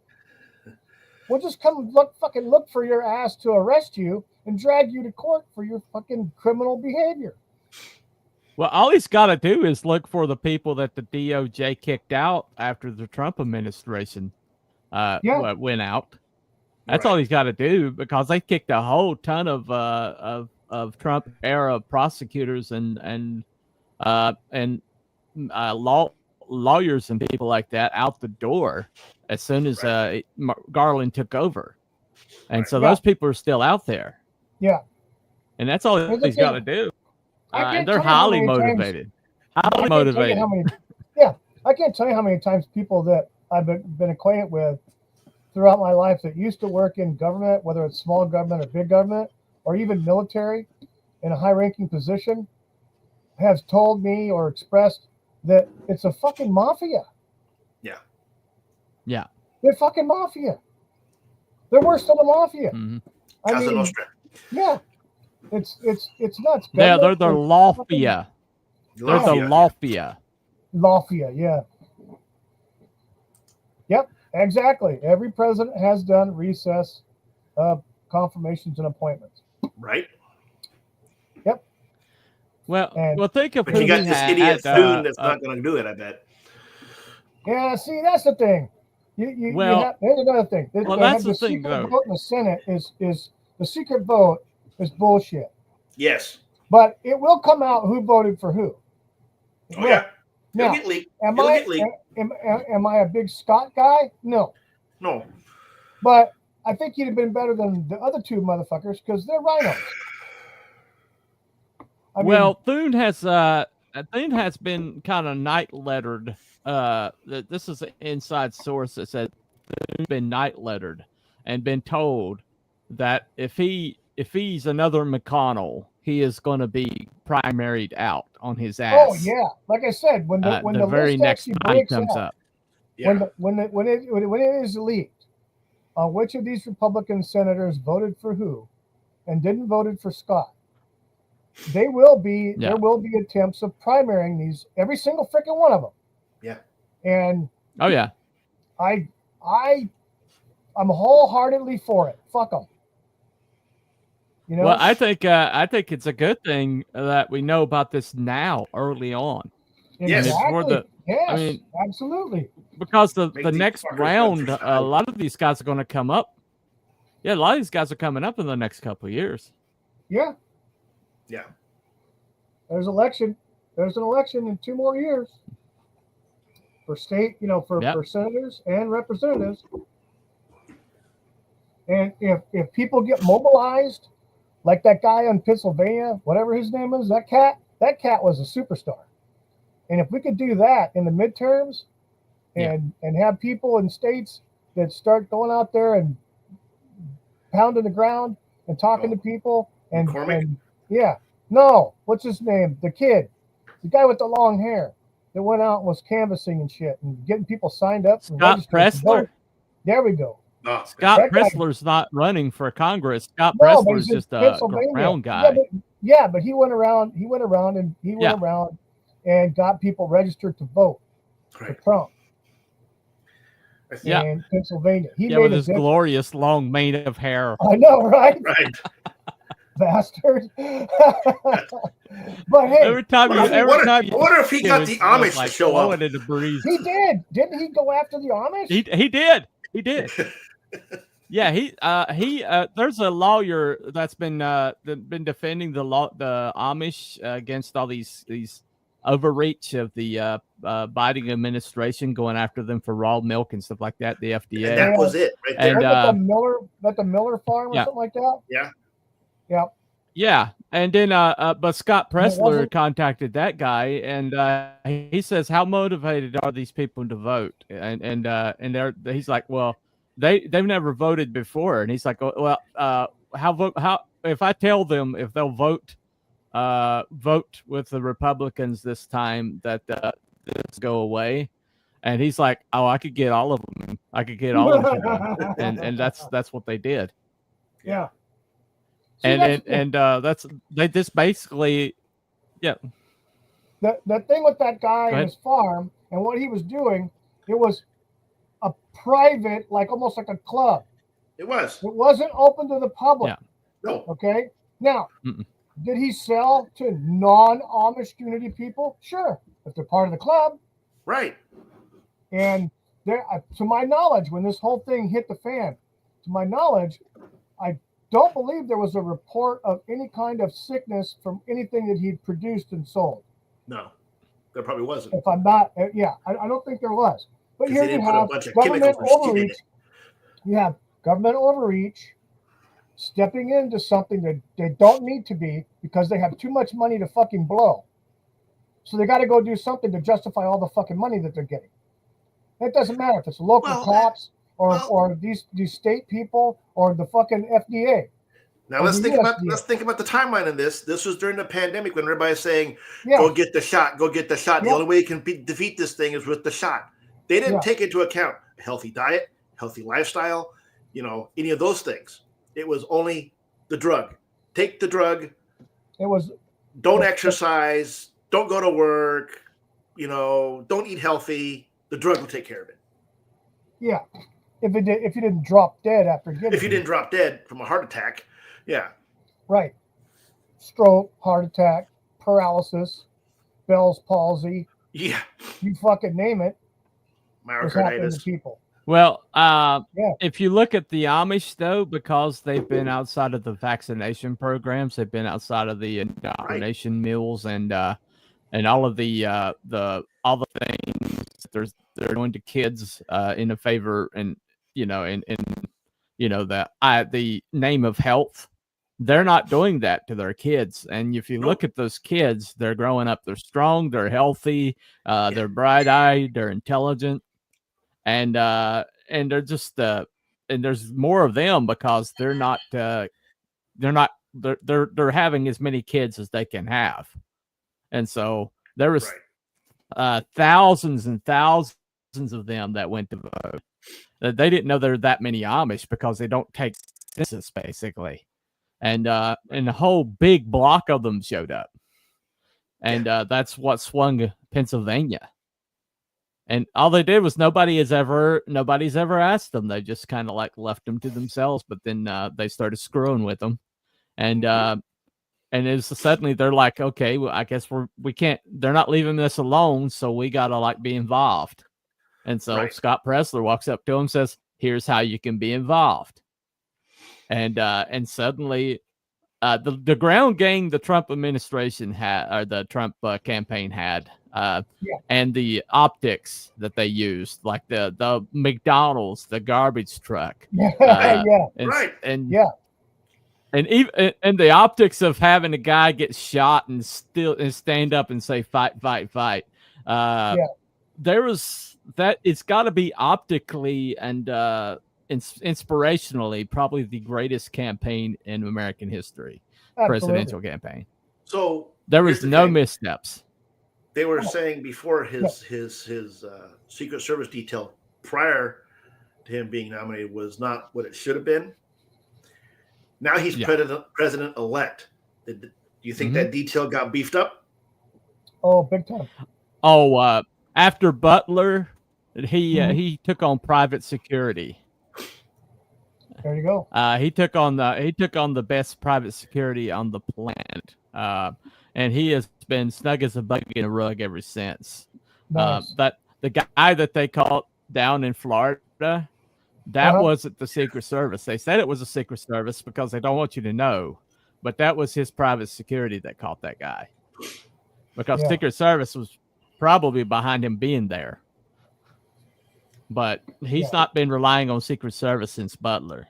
We'll just come look for your ass to arrest you and drag you to court for your fucking criminal behavior. Well, all he's got to do is look for the people that the DOJ kicked out after the Trump administration went out. That's all he's got to do, because they kicked a whole ton of Trump era prosecutors and lawyers and people like that out the door as soon as Garland took over, and so those people are still out there. Yeah, and that's all he's got to do. And they're highly motivated. I can't tell you how many times people that I've been acquainted with throughout my life that used to work in government, whether it's small government or big government, or even military in a high-ranking position, has told me or expressed that it's a fucking mafia. Yeah. They're fucking mafia. They're worse than the mafia. Mm-hmm. I mean, yeah. It's nuts. Yeah, they're the lawfia. They're the lawfia. Lawfia, yeah. Yep, exactly. Every president has done recess confirmations and appointments. Right. Yep. Well, think of but who you got this idiot Thune that's not going to do it, I bet. Yeah, see, that's the thing. Here's another thing. That's the thing, secret though. vote in the Senate is the secret vote is bullshit. Yes. But it will come out who voted for who. Oh, yeah. Now, am I a big Scott guy? No. No. But I think he'd have been better than the other two motherfuckers because they're rhinos. I well, Thune has been kind of night lettered. This is an inside source that said Thune's been night lettered and been told that if he's another McConnell, he is going to be primaried out on his ass. oh yeah, like I said, when the very list next actually time breaks comes out, up. Yeah. when it is leaked, which of these Republican senators voted for who, and didn't voted for Scott, there will be attempts of primarying these, every single freaking one of them. Yeah. And Oh yeah. I'm wholeheartedly for it. Fuck them. You know. Well, I think it's a good thing that we know about this now, early on. Yes. Exactly. Yes. I mean, absolutely. Because the Make these next fuckers round, run for a lot of these guys are going to come up. Yeah, a lot of these guys are coming up in the next couple of years. Yeah. Yeah. There's an election in 2 more years for state, for senators and representatives. And if people get mobilized, like that guy in Pennsylvania, whatever his name is, that cat was a superstar. And if we could do that in the midterms and have people in states that start going out there and pounding the ground and talking to people and what's his name? The kid, the guy with the long hair that went out and was canvassing and shit and getting people signed up. Scott Pressler? There we go. Oh, Scott Pressler's not running for Congress. Scott Pressler's just a ground guy. But he went around and got people registered to vote for Trump. In Pennsylvania. He made with his glorious long mane of hair. I know, right? Right. Bastard. But hey, every time I wonder if he got the Amish to show up. He did. Didn't he go after the Amish? He did. He did. Yeah, he there's a lawyer that's been defending the Amish against all these overreach of the Biden administration, going after them for raw milk and stuff like that. The FDA. And that was it right there. And the Miller farm or something like that. Yeah. Yeah. Yeah, and then but Scott Pressler contacted that guy, and he says, "How motivated are these people to vote?" And he's like, "Well, they've never voted before," and he's like, "Well, how if I tell them if they'll vote with the Republicans this time that this go away," and he's like, "Oh, I could get all of them. I could get all of them," and that's what they did. Yeah. That's this basically, yeah. The thing with that guy and his farm and what he was doing, it was a private, like almost like a club. It was. It wasn't open to the public. Yeah. No. Okay. Now, did he sell to non-Amish community people? Sure, if they're part of the club. Right. And there, to my knowledge, when this whole thing hit the fan, to my knowledge, I don't believe there was a report of any kind of sickness from anything that he'd produced and sold. No, there probably wasn't. If I'm not, I don't think there was. But here you have government overreach. You have government overreach stepping into something that they don't need to be because they have too much money to fucking blow. So they got to go do something to justify all the fucking money that they're getting. It doesn't matter if it's local cops or these state people or the fucking FDA. Now let's think about the timeline of this. This was during the pandemic when everybody's saying, "Go get the shot, go get the shot." The only way you can defeat this thing is with the shot. They didn't take into account a healthy diet, healthy lifestyle, any of those things. It was only the drug. Take the drug. Don't exercise. Don't go to work. Don't eat healthy. The drug will take care of it. Yeah. If you didn't drop dead after getting it. If you didn't drop dead from a heart attack, yeah. Right. Stroke, heart attack, paralysis, Bell's palsy. Yeah. You fucking name it. Myocarditis. People. Well, if you look at the Amish, though, because they've been outside of the vaccination programs, they've been outside of the indoctrination mills and all of the things they're doing to kids in a favor and in the name of health. They're not doing that to their kids. And if you look at those kids, they're growing up, they're strong, they're healthy, they're bright-eyed, they're intelligent, and they're just and there's more of them because they're having as many kids as they can have. And so there was thousands and thousands of them that went to vote. They didn't know there were that many Amish because they don't take census, basically. And a whole big block of them showed up. And that's what swung Pennsylvania. And all they did was nobody's ever asked them. They just kind of like left them to themselves. But then they started screwing with them. And it was suddenly they're like, okay, well, I guess we can't. They're not leaving this alone, so we gotta like be involved. And so Scott Presler walks up to him, and says, "Here's how you can be involved." And suddenly, the ground game the Trump administration had, or the Trump campaign had, and the optics that they used, like the McDonald's, the garbage truck, and even and the optics of having a guy get shot and stand up and say fight. There was that. It's got to be optically and inspirationally probably the greatest campaign in American history, presidential campaign. So there was no missteps. They were saying before his Secret Service detail prior to him being nominated was not what it should have been. Now he's president-elect. Do you think that detail got beefed up? Oh, big time. Oh, after Butler, he took on private security. There you go. He took on the best private security on the planet, and he has been snug as a bug in a rug ever since. Nice. That the guy that they caught down in Florida. That wasn't the Secret Service. They said it was a Secret Service because they don't want you to know. But that was his private security that caught that guy. Because Secret Service was probably behind him being there. But he's not been relying on Secret Service since Butler.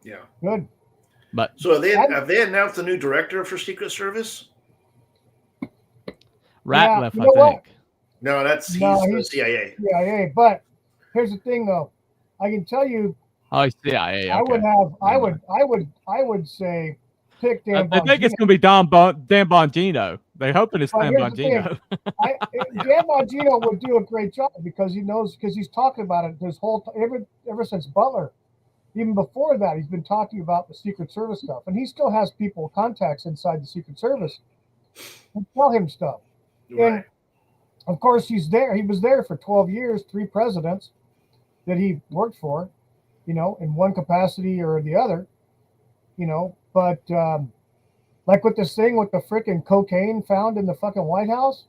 Yeah. Good. But so have they announced the new director for Secret Service? Ratcliffe, I think. No, he's the CIA. CIA, but here's the thing, though. I can tell you. Oh, CIA. Okay. I would say pick Dan Bongino. I think it's going to be Dan Bongino. They're hoping it's Dan Bongino. Dan Bongino would do a great job because he's talking about it this whole ever since Butler. Even before that, he's been talking about the Secret Service stuff, and he still has contacts inside the Secret Service who tell him stuff. Right. And of course, he's there. He was there for 12 years, 3 presidents that he worked for, in one capacity or the other, but like with this thing with the freaking cocaine found in the fucking White House.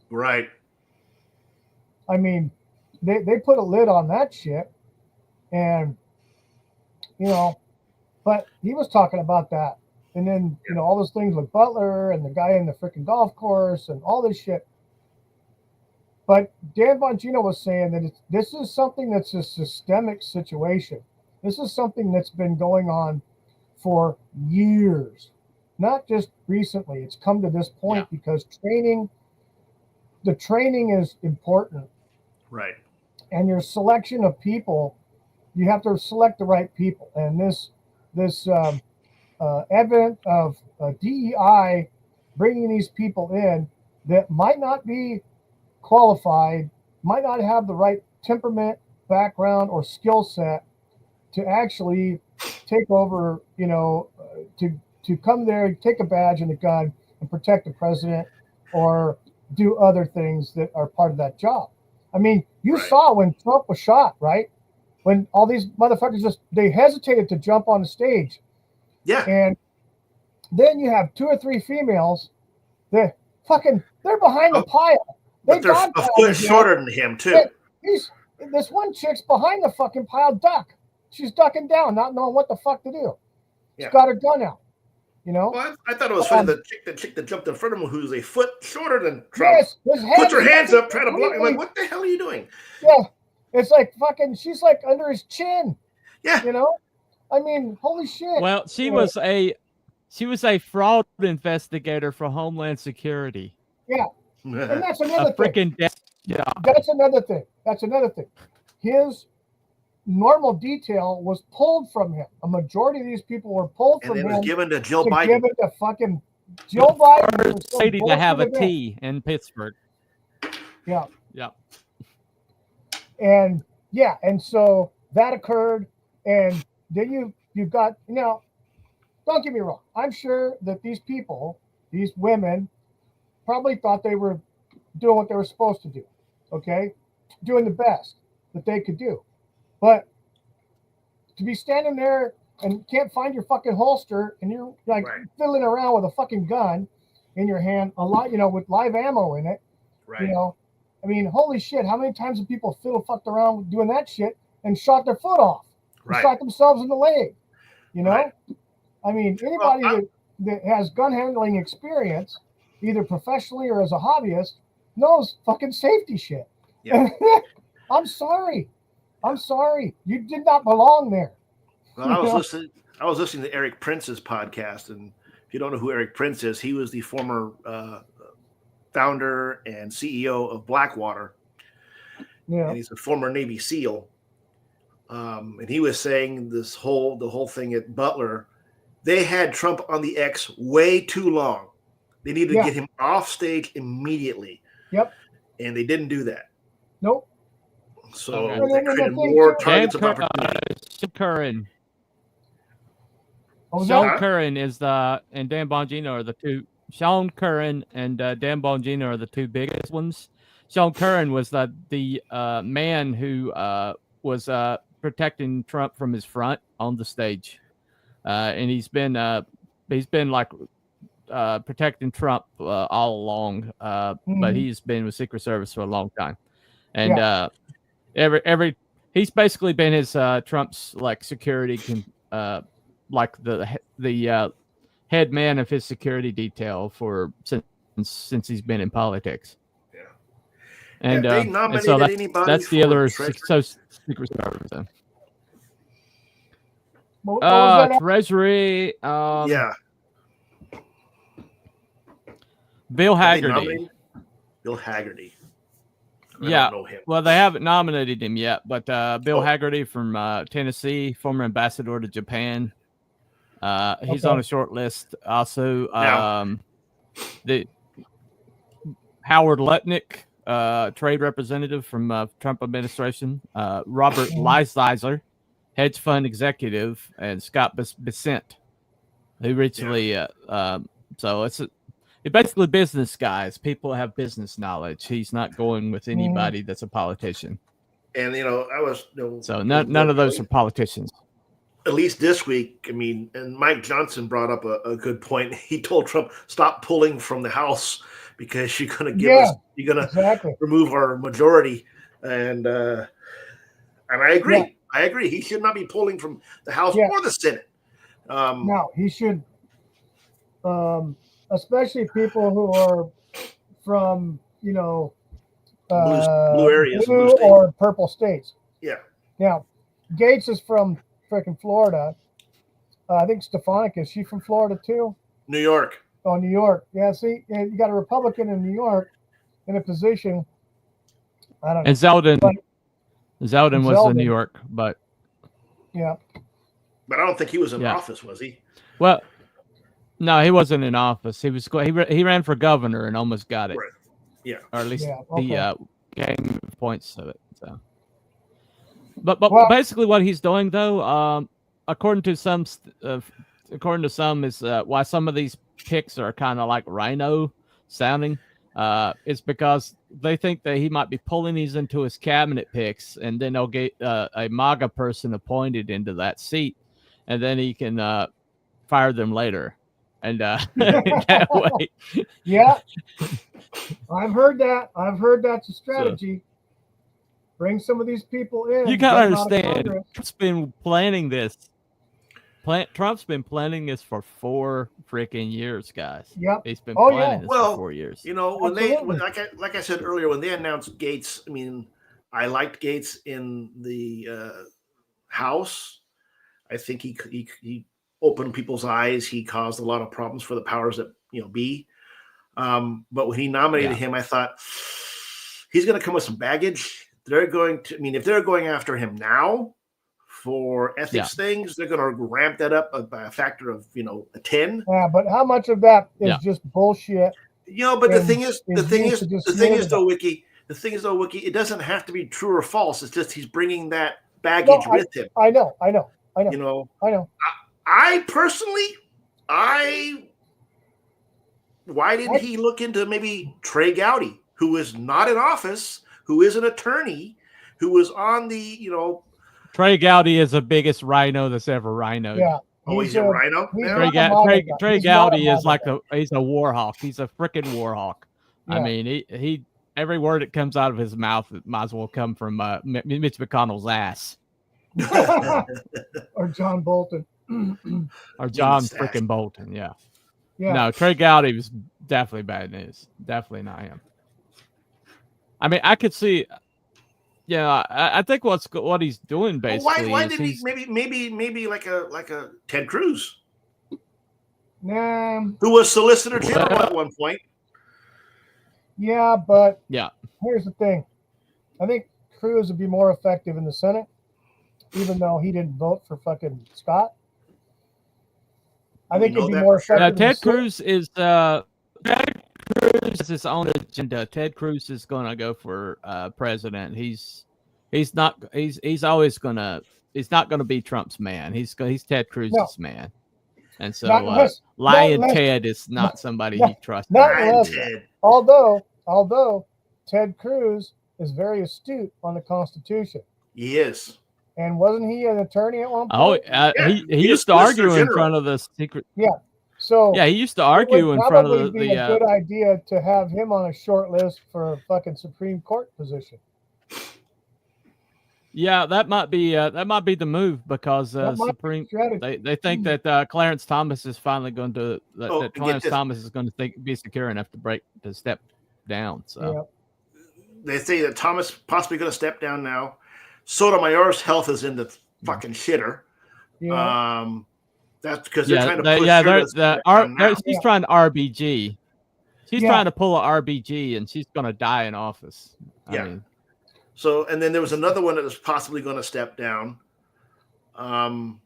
Right. I mean, they put a lid on that shit and, but he was talking about that. And then, all those things with Butler and the guy in the freaking golf course and all this shit. But Dan Bongino was saying that this is something that's a systemic situation. This is something that's been going on for years, not just recently. It's come to this point because the training is important. Right. And your selection of people, you have to select the right people. And this advent of DEI bringing these people in that might not be qualified, might not have the right temperament, background, or skill set to actually take over, to come there, take a badge and a gun and protect the president or do other things that are part of that job. I mean, you saw when Trump was shot, right? When all these motherfuckers they hesitated to jump on the stage. Yeah. And then you have 2 or 3 females that they're behind the pile. But they're a foot shorter than him, too. This one chick's behind the fucking pile, She's ducking down, not knowing what the fuck to do. She's got her gun out, Well, I thought it was funny, the chick that jumped in front of him, who's a foot shorter than Trump, yes, puts her hands up, trying to block him. Like, what the hell are you doing? Yeah, it's like fucking, she's like under his chin. Yeah. You know, I mean, holy shit. Well, she Yeah. was a fraud investigator for Homeland Security. Yeah, and that's A another thing. freaking desk job. That's another thing. That's another thing. His normal detail was pulled from him. A majority of these people were pulled And from it was him given to Jill to Biden. give it to fucking Joe Biden. for First some lady to have a bullshit event. T in Pittsburgh. Yeah. Yeah. And yeah, and so that occurred, and then you've got, you know, don't get me wrong. I'm sure that these people, these women, probably thought they were doing what they were supposed to do. Okay, doing the best that they could do, but to be standing there and can't find your fucking holster, and you're like Right. fiddling around with a fucking gun in your hand, a lot, you know, with live ammo in it. Right. You know, I mean, holy shit! How many times have people fucked around doing that shit and shot their foot off, and Right. shot themselves in the leg? You know, Right. I mean, anybody that has gun handling experience, either professionally or as a hobbyist, knows fucking safety shit. Yeah. I'm sorry. I'm sorry. You did not belong there. Well, I was listening to Eric Prince's podcast, and if you don't know who Eric Prince is, he was the former founder and CEO of Blackwater, Yeah. and he's a former Navy SEAL. And he was saying the whole thing at Butler, they had Trump on the X way too long. They needed to get him off stage immediately. Yep. And they didn't do that. Nope. So Okay. that created more targets of opportunity. Curran. What was Sean that? Curran and Dan Bongino are the two. Sean Curran and Dan Bongino are the two biggest ones. Sean Curran was the man who was protecting Trump from his front on the stage, and he's been like protecting Trump all along. But he's been with Secret Service for a long time, and he's basically been his Trump's like security like the head man of his security detail since he's been in politics. Yeah. And, they nominated so anybody that's the for other Treasury? Secret Service. What was that? Treasury. Yeah. Bill Have they Haggerty. nominated Bill Haggerty. I Yeah. don't know him. Well, they haven't nominated him yet, but Bill Haggerty from Tennessee, former ambassador to Japan. He's on a short list. Also, the Howard Lutnick, trade representative from Trump administration. Robert Lighthizer, hedge fund executive, and Scott Bessent, who recently. So it's basically business guys. People have business knowledge. He's not going with anybody that's a politician. And I was so none of those are politicians. At least this week, I mean, and Mike Johnson brought up a good point. He told Trump, "Stop pulling from the House because you're going to remove our majority." And I agree. Yeah. I agree. He should not be pulling from the House or the Senate. No, he should. Especially people who are from blue areas, blue or purple states. Yeah. Now, Gates is from freaking Florida. I think Stefanik, is she from Florida too? New York. Oh, New York. Yeah, see, you got a Republican in New York in a position. I don't know. And Zeldin was in New York, but yeah. But I don't think he was in office, was he? Well, no, he wasn't in office. He ran for governor and almost got it. Right. Yeah. Or at least the game points of it. So, but basically, what he's doing, though, according to some, is why some of these picks are kind of like rhino sounding. It's because they think that he might be pulling these into his cabinet picks, and then they'll get a MAGA person appointed into that seat, and then he can fire them later. And that way. Yeah. I've heard that. That's a strategy. Bring some of these people in. You gotta understand, Trump's been planning this. Trump's been planning this for 4 freaking years, guys. Yep. He's been planning this for 4 years. Like I said earlier, when they announced Gates, I mean, I liked Gates in the House. I think he opened people's eyes. He caused a lot of problems for the powers that be. But when he nominated him, I thought he's going to come with some baggage. They're going to. I mean, if they're going after him now for ethics things, they're going to ramp that up by a factor of a 10. Yeah, but how much of that is just bullshit? But the thing is though, Wiki, it doesn't have to be true or false. It's just he's bringing that baggage with him. I know. I personally, why didn't he look into maybe Trey Gowdy, who is not in office, who is an attorney, who was on the, Trey Gowdy is the biggest rhino that's ever rhinoed. Yeah. He's a rhino. Trey Gowdy is like he's a war hawk. He's a freaking war hawk. Yeah. I mean, he every word that comes out of his mouth might as well come from Mitch McConnell's ass. Or John Bolton. Or John freaking Bolton, yeah. No, Trey Gowdy was definitely bad news. Definitely not him. I mean, I could see. Yeah, I think what he's doing basically. Why did he maybe like a Ted Cruz, who was Solicitor General at one point? Yeah, but here's the thing. I think Cruz would be more effective in the Senate, even though he didn't vote for fucking Scott. I think he'd be more effective. Ted Cruz is his own agenda. Ted Cruz is going to go for president. He's not going to be Trump's man. He's Ted Cruz's man. And so Ted is not somebody he trusts. Although Ted Cruz is very astute on the Constitution. He is. And wasn't he an attorney at one point? He used to argue in front of the secret. Yeah. So he used to argue in front of the. A good idea to have him on a short list for a fucking Supreme Court position. Yeah, that might be the move because Supreme. They think that Clarence Thomas is finally going to Clarence Thomas is going to be secure enough to step down. So they say that Thomas possibly going to step down now. Sotomayor's health is in the fucking shitter. Yeah. That's because they're trying to push she's trying to RBG. She's trying to pull a RBG, and she's going to die in office. I mean, so, and then there was another one that was possibly going to step down. Trump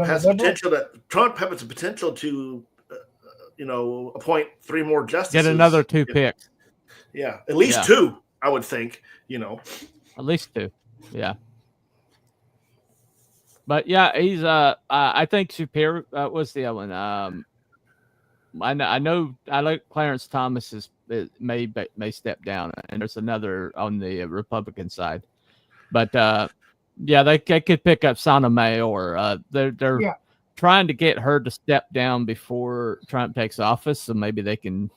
has the potential to, appoint 3 more justices. Get another 2 picks. Yeah, at least 2, I would think. At least 2. Yeah. But he's I think Superior was the other one. I know Clarence Thomas may step down, and there's another on the Republican side. But they could pick up Sotomayor. They're trying to get her to step down before Trump takes office, so maybe they can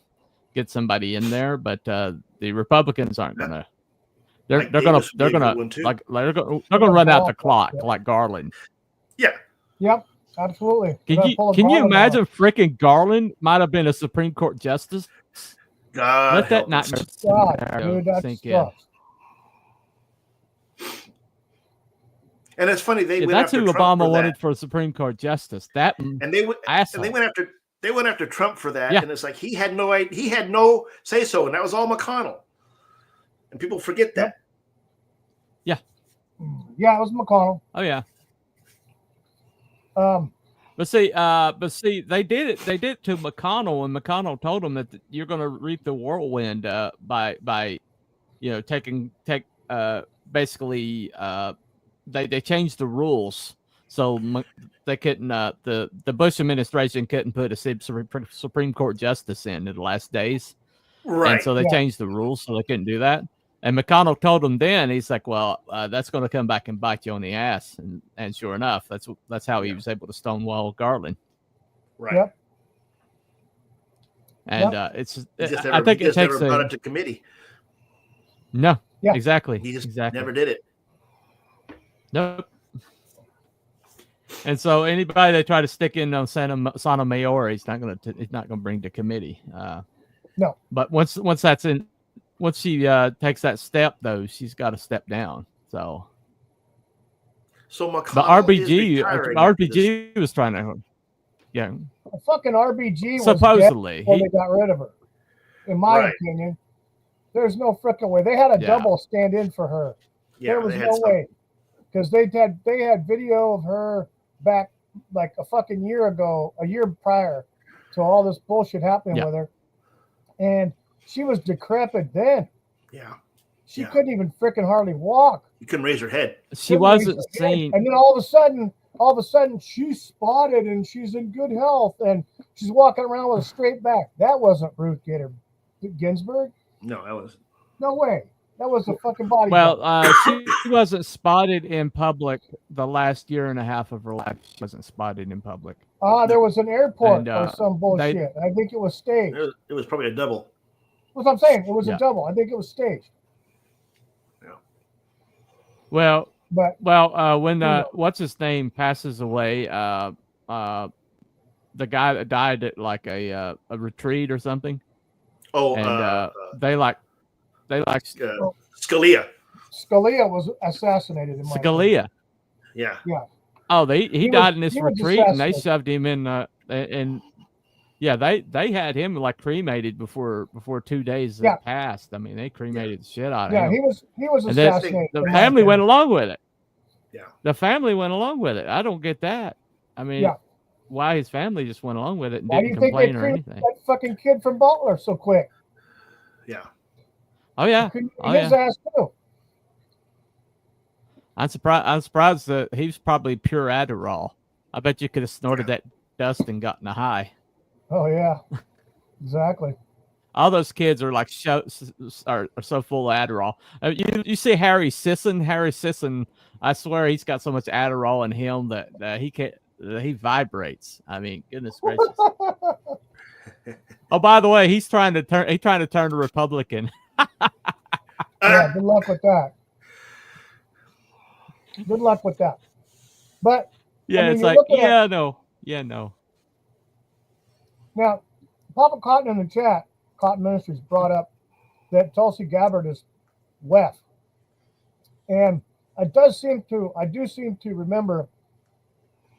get somebody in there. But the Republicans aren't gonna. They're gonna run out the clock like Garland. Yeah. Yep. Absolutely. Can you imagine freaking Garland might have been a Supreme Court justice? God, let that nightmare sink in. And it's funny that's who Obama wanted for a Supreme Court justice. They went after Trump for that, and it's like he had no say so, and that was all McConnell. And people forget that. Yeah, it was McConnell. Oh yeah. But see, they did it. They did it to McConnell, and McConnell told him that you're going to reap the whirlwind by basically they changed the rules so they couldn't the Bush administration couldn't put a Supreme Court justice in the last days, right? And so they changed the rules so they couldn't do that. And McConnell told him then, he's like, well, that's going to come back and bite you on the ass. And sure enough, that's how he was able to stonewall Garland. Right. Yep. And I think it takes brought it to committee. No. Yeah. Exactly. He just never did it. Nope. And so anybody that try to stick in on Sotomayor, he's not going to bring to committee. No. But once she takes that step, though, she's got to step down. So, So The McConnell is RBG, retiring after this. RBG was trying to, yeah, The fucking RBG was supposedly dead before they got rid of her. In my Right. opinion, there's no freaking way. They had a Yeah. double stand in for her. Yeah, There was they had no some. way, because they had video of her back like a fucking year ago, a year prior to all this bullshit happening Yeah. with her, and she was decrepit then. Yeah, She Yeah. couldn't even freaking hardly walk. you couldn't raise her head. she Couldn't raise wasn't her head. seen. And then all of a sudden, she's spotted and she's in good health and she's walking around with a straight back. That wasn't Ruth Gator Ginsburg. No, that was. No way. That was a fucking body. Well, she wasn't spotted in public the last year and a half of her life. She wasn't spotted in public. There was an airport And, or some bullshit. I think it was staged. It was probably a double. That's what I'm saying. It was Yeah. a double. I think it was staged. Well, But when knows? what's his name passes away, the guy that died at like a retreat or something, Oh, and they like Scalia. Scalia was assassinated. In my Scalia. Yeah. Oh, he He died was- in this he was retreat, and they assassinated. shoved him in. And yeah, they had him like cremated before 2 days had Yeah. passed. I mean, they cremated the shit out of Yeah, him. he was And then assassinated. the family went along with it. Yeah. The family went along with it. I don't get that. I mean, Yeah. why his family just went along with it and Why do didn't you think they complain or cremated anything? that fucking kid from Butler so quick? Yeah. Oh yeah. His Oh yeah. ass too. I'm surprised that he was probably pure Adderall. I bet you could have snorted that dust and gotten a high. Oh yeah, exactly. All those kids are like are so full of Adderall. You see Harry Sisson. Harry Sisson, I swear he's got so much Adderall in him that he vibrates. I mean, goodness gracious. Oh, by the way, he's trying to turn Republican. Yeah, good luck with that. Good luck with that. But Yeah, I mean, it's you're like, looking at- no. now, Papa Cotton in the chat, Cotton Ministries brought up that Tulsi Gabbard is WEF, and I do seem to remember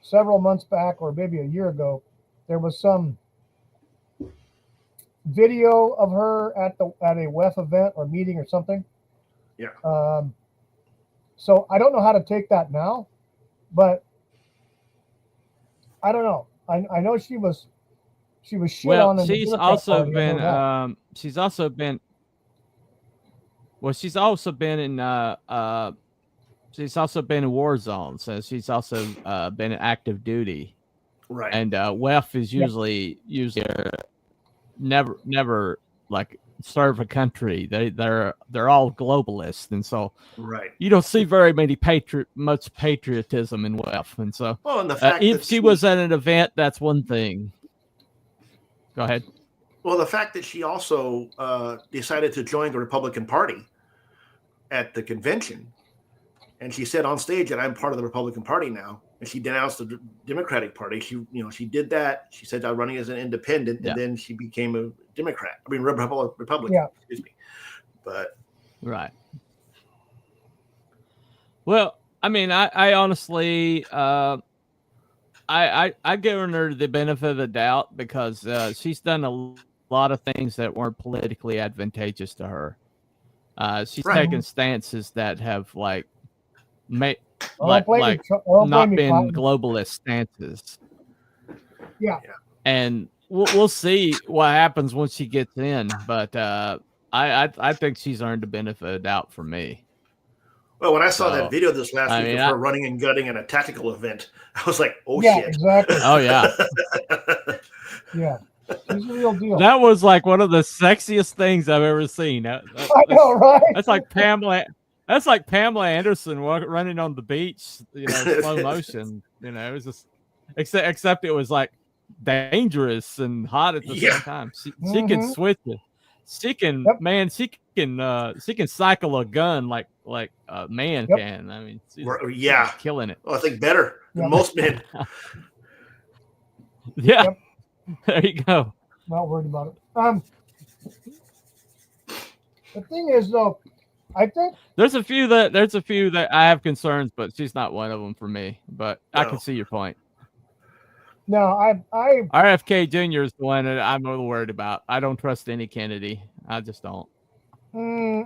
several months back, or maybe a year ago, there was some video of her at a WEF event or meeting or something. Yeah. So I don't know how to take that now, but I don't know. I know she was shit on. Well, in the she's Democrat also Party, I know that. been she's also been in she's also been in war zones. So she's also been in active duty. Right. And WEF is usually never like serve a country. They're all globalists, and so Right. you don't see very much patriotism in WEF. And so Well, and the fact if that she was at an event, that's one thing. Go ahead. Well, the fact that she also decided to join the Republican Party at the convention, and she said on stage that I'm part of the Republican Party now, and she denounced the Democratic Party. She did that. She said I'm running as an independent, Yeah. and then she became a Democrat. I mean, Republican. Yeah. Excuse me. But Right. Well, I mean, I honestly, I given her the benefit of the doubt because she's done a lot of things that weren't politically advantageous to her. She's Right. taken stances that have like I don't blame you, not been Cotton. globalist stances. Yeah. And we'll see what happens once she gets in, but I think she's earned the benefit of the doubt from me. well, when I saw So, that video this last I week mean, of her running and gutting at a tactical event, I was like, oh Yeah, shit. exactly. Oh yeah. Yeah, she's the real deal. That was like one of the sexiest things I've ever seen. I know, right? That's like Pamela. That's like Pamela Anderson running on the beach, slow motion. It was just except it was like dangerous and hot at the Yeah. same time. She can Mhm. switch it. She can, Yep. man. She can cycle a gun like a man Yep. can. I mean, she's Yeah. killing it. Well, I think better than Yeah. most men. Yeah, Yep. there you go. Not worried about it. The thing is, though, I think there's a few that I have concerns, but she's not one of them for me. But I can see your point. no, I RFK Jr. is the one that I'm a little worried about. I don't trust any Kennedy. I just don't. I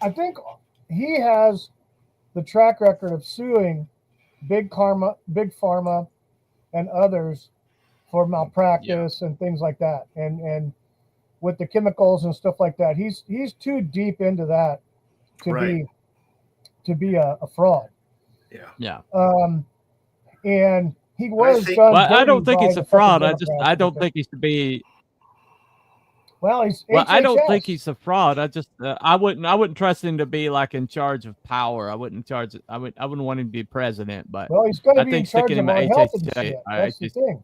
think he has the track record of suing big pharma, and others for malpractice and things like that, and with the chemicals and stuff like that. He's too deep into that to be a fraud. Yeah. And he was done. Well, I don't dirty think by he's the a fraud. fucking I don't Democrats. think he should be. Well, he's Well, I don't HHS. think he's a fraud. I just I wouldn't trust him to be like in charge of power. I wouldn't want him to be president. But Well, he's going to I be in think charge sticking of him our at health and HHS, shit. That's the thing.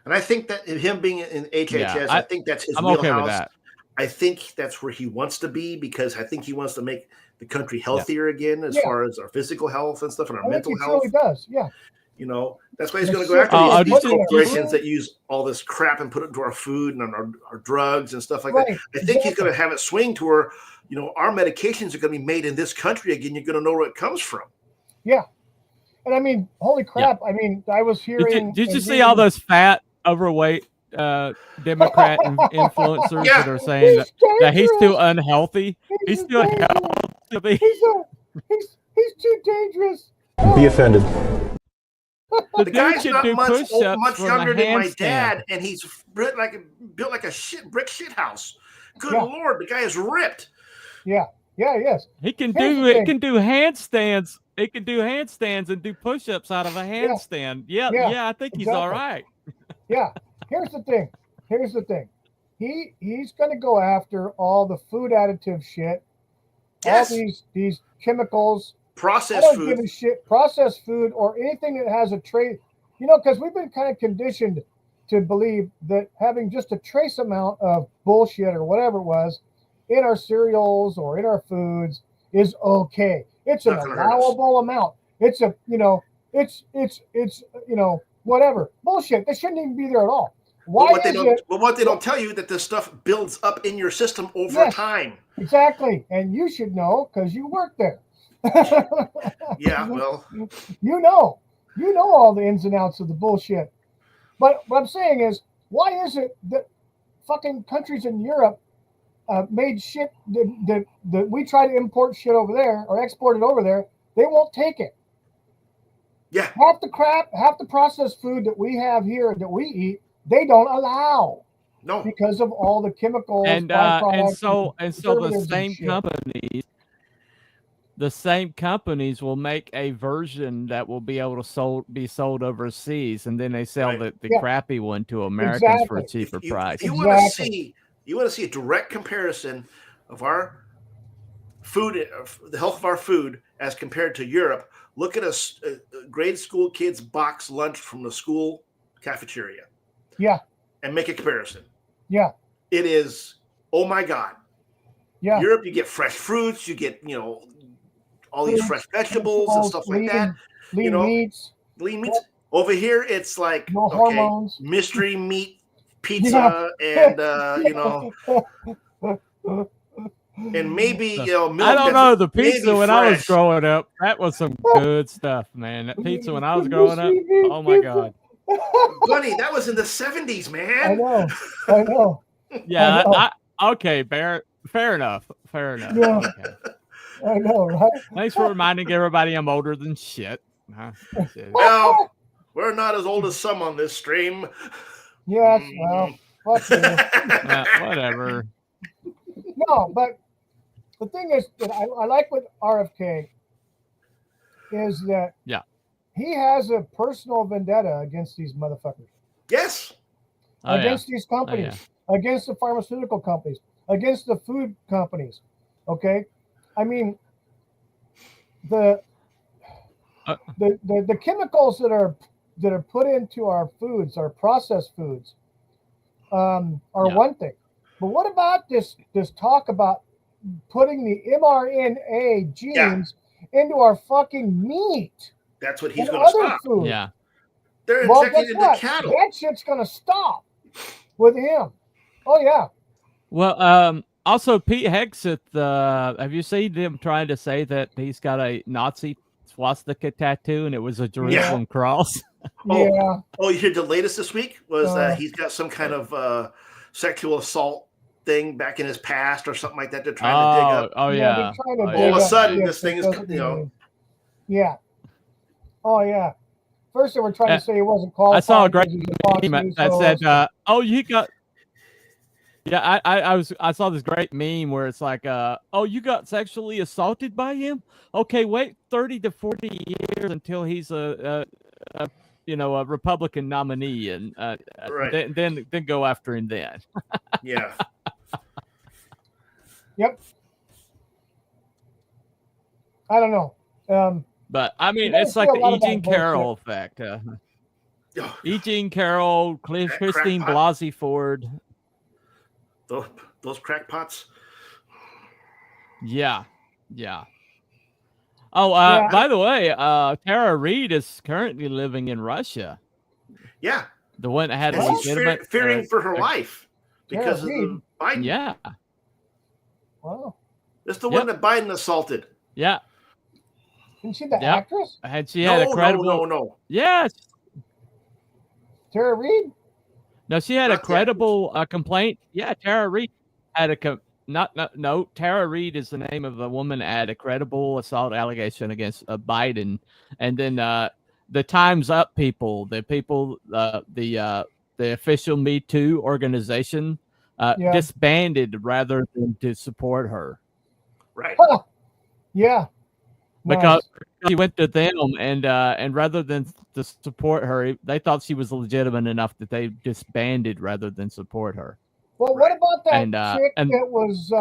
And I think that him being in HHS, I think that's his I'm wheelhouse. okay with that. I think that's where he wants to be, because I think he wants to make the country healthier again, as far as our physical health and stuff and our mental health. He truly does. Yeah. You know, that's why he's going to go after these corporations that use all this crap and put it into our food and our drugs and stuff like that. I think he's going to have it swing to where, you know, our medications are going to be made in this country again. You're going to know where it comes from. Yeah. And I mean, holy crap. I mean, I was hearing. Did you see all those fat, overweight Democrat influencers that are saying that he's too unhealthy? He's too unhealthy. He's too dangerous. Be offended. The guy's not much younger than my dad, and he's built like a brick shit house. Good Lord, the guy is ripped. Yeah, he is. He can do handstands. He can do handstands and do push-ups out of a handstand. Yeah, I think he's all right. Yeah. Here's the thing. He's going to go after all the food additive shit. Yes. All these chemicals. Processed food. I don't give a shit. Processed food or anything that has a trace. You know, because we've been kind of conditioned to believe that having just a trace amount of bullshit or whatever it was in our cereals or in our foods is okay. It's an allowable amount. It's whatever. Bullshit. That shouldn't even be there at all. What they don't tell you that this stuff builds up in your system over time. Exactly. And you should know because you work there. Yeah, well, you know all the ins and outs of the bullshit. But what I'm saying is, why is it that fucking countries in Europe made shit that we try to import shit over there or export it over there? They won't take it. Yeah, half the processed food that we have here that we eat, they don't allow. No, because of all the chemicals and so the same companies will make a version that will be able to be sold overseas, and then they sell the crappy one to Americans for a cheaper price. If you want to see a direct comparison of our food, the health of our food as compared to Europe, look at a grade school kid's box lunch from the school cafeteria. Yeah. And make a comparison. Yeah. It is, oh my God. Yeah. Europe, you get fresh fruits, you get, all these fresh vegetables and stuff like that. Lean meats. Over here, it's like no hormones. Mystery meat pizza and and maybe milk. I don't know, the pizza when I was growing up, that was some good stuff, man. That pizza when I was growing up, oh my God. Buddy, that was in the 70s, man. I know. Yeah, okay, fair enough. Yeah. Okay. I know, right? Thanks for reminding everybody I'm older than shit. Well, we're not as old as some on this stream. Yes, well, fuck you. Whatever. No, but the thing is that I like with RFK is that he has a personal vendetta against these motherfuckers. Yes. Against these companies, against the pharmaceutical companies, against the food companies. Okay. I mean, the chemicals that are put into our foods, our processed foods, are one thing. But what about this talk about putting the mRNA genes into our fucking meat? That's what he's going to stop. Food. Yeah. They're injecting into cattle. That shit's going to stop with him. Oh yeah. Well, Also, Pete Hegseth, have you seen him trying to say that he's got a Nazi swastika tattoo and it was a Jerusalem cross? Yeah. Oh, you heard the latest this week was he's got some kind of sexual assault thing back in his past or something like that. They're trying to dig up. Oh, they're yeah. trying to Oh, dig All of a up sudden, shit this thing is, that doesn't you know. mean- Yeah. Oh, yeah. First, they were trying to say he wasn't I qualified. saw a great because he's a Fox meme News that host. said, "Oh, you got." Yeah, I saw this great meme where it's like, "Oh, you got sexually assaulted by him? Okay, wait 30 to 40 years until he's a Republican nominee, and Right. then go after him then." Yeah. Yep. I don't know. But I mean, You it's don't like see a the lot E. of that Jean Carroll effect. E. Jean Carroll, Christine crackpot. Blasey Ford. Those crackpots. Yeah. Oh, Yeah. by the way, Tara Reid is currently living in Russia. Yeah. The one that had a And she's legitimate fearing for her life because of Tara the Biden. Yeah. Wow. That's the one that Biden assaulted. Yeah. Isn't she the Yep. actress? Had she had a credible No. Yes. Tara Reid? No, she had Not a credible complaint. Yeah, Tara Reid had a no. Tara Reid is the name of the woman that had a credible assault allegation against Biden, and then the Time's Up people, the official Me Too organization, disbanded rather than to support her. Right. Huh. Yeah. Because she went to them and rather than to support her, they thought she was legitimate enough that they disbanded rather than support her. Well, what about that chick and that was?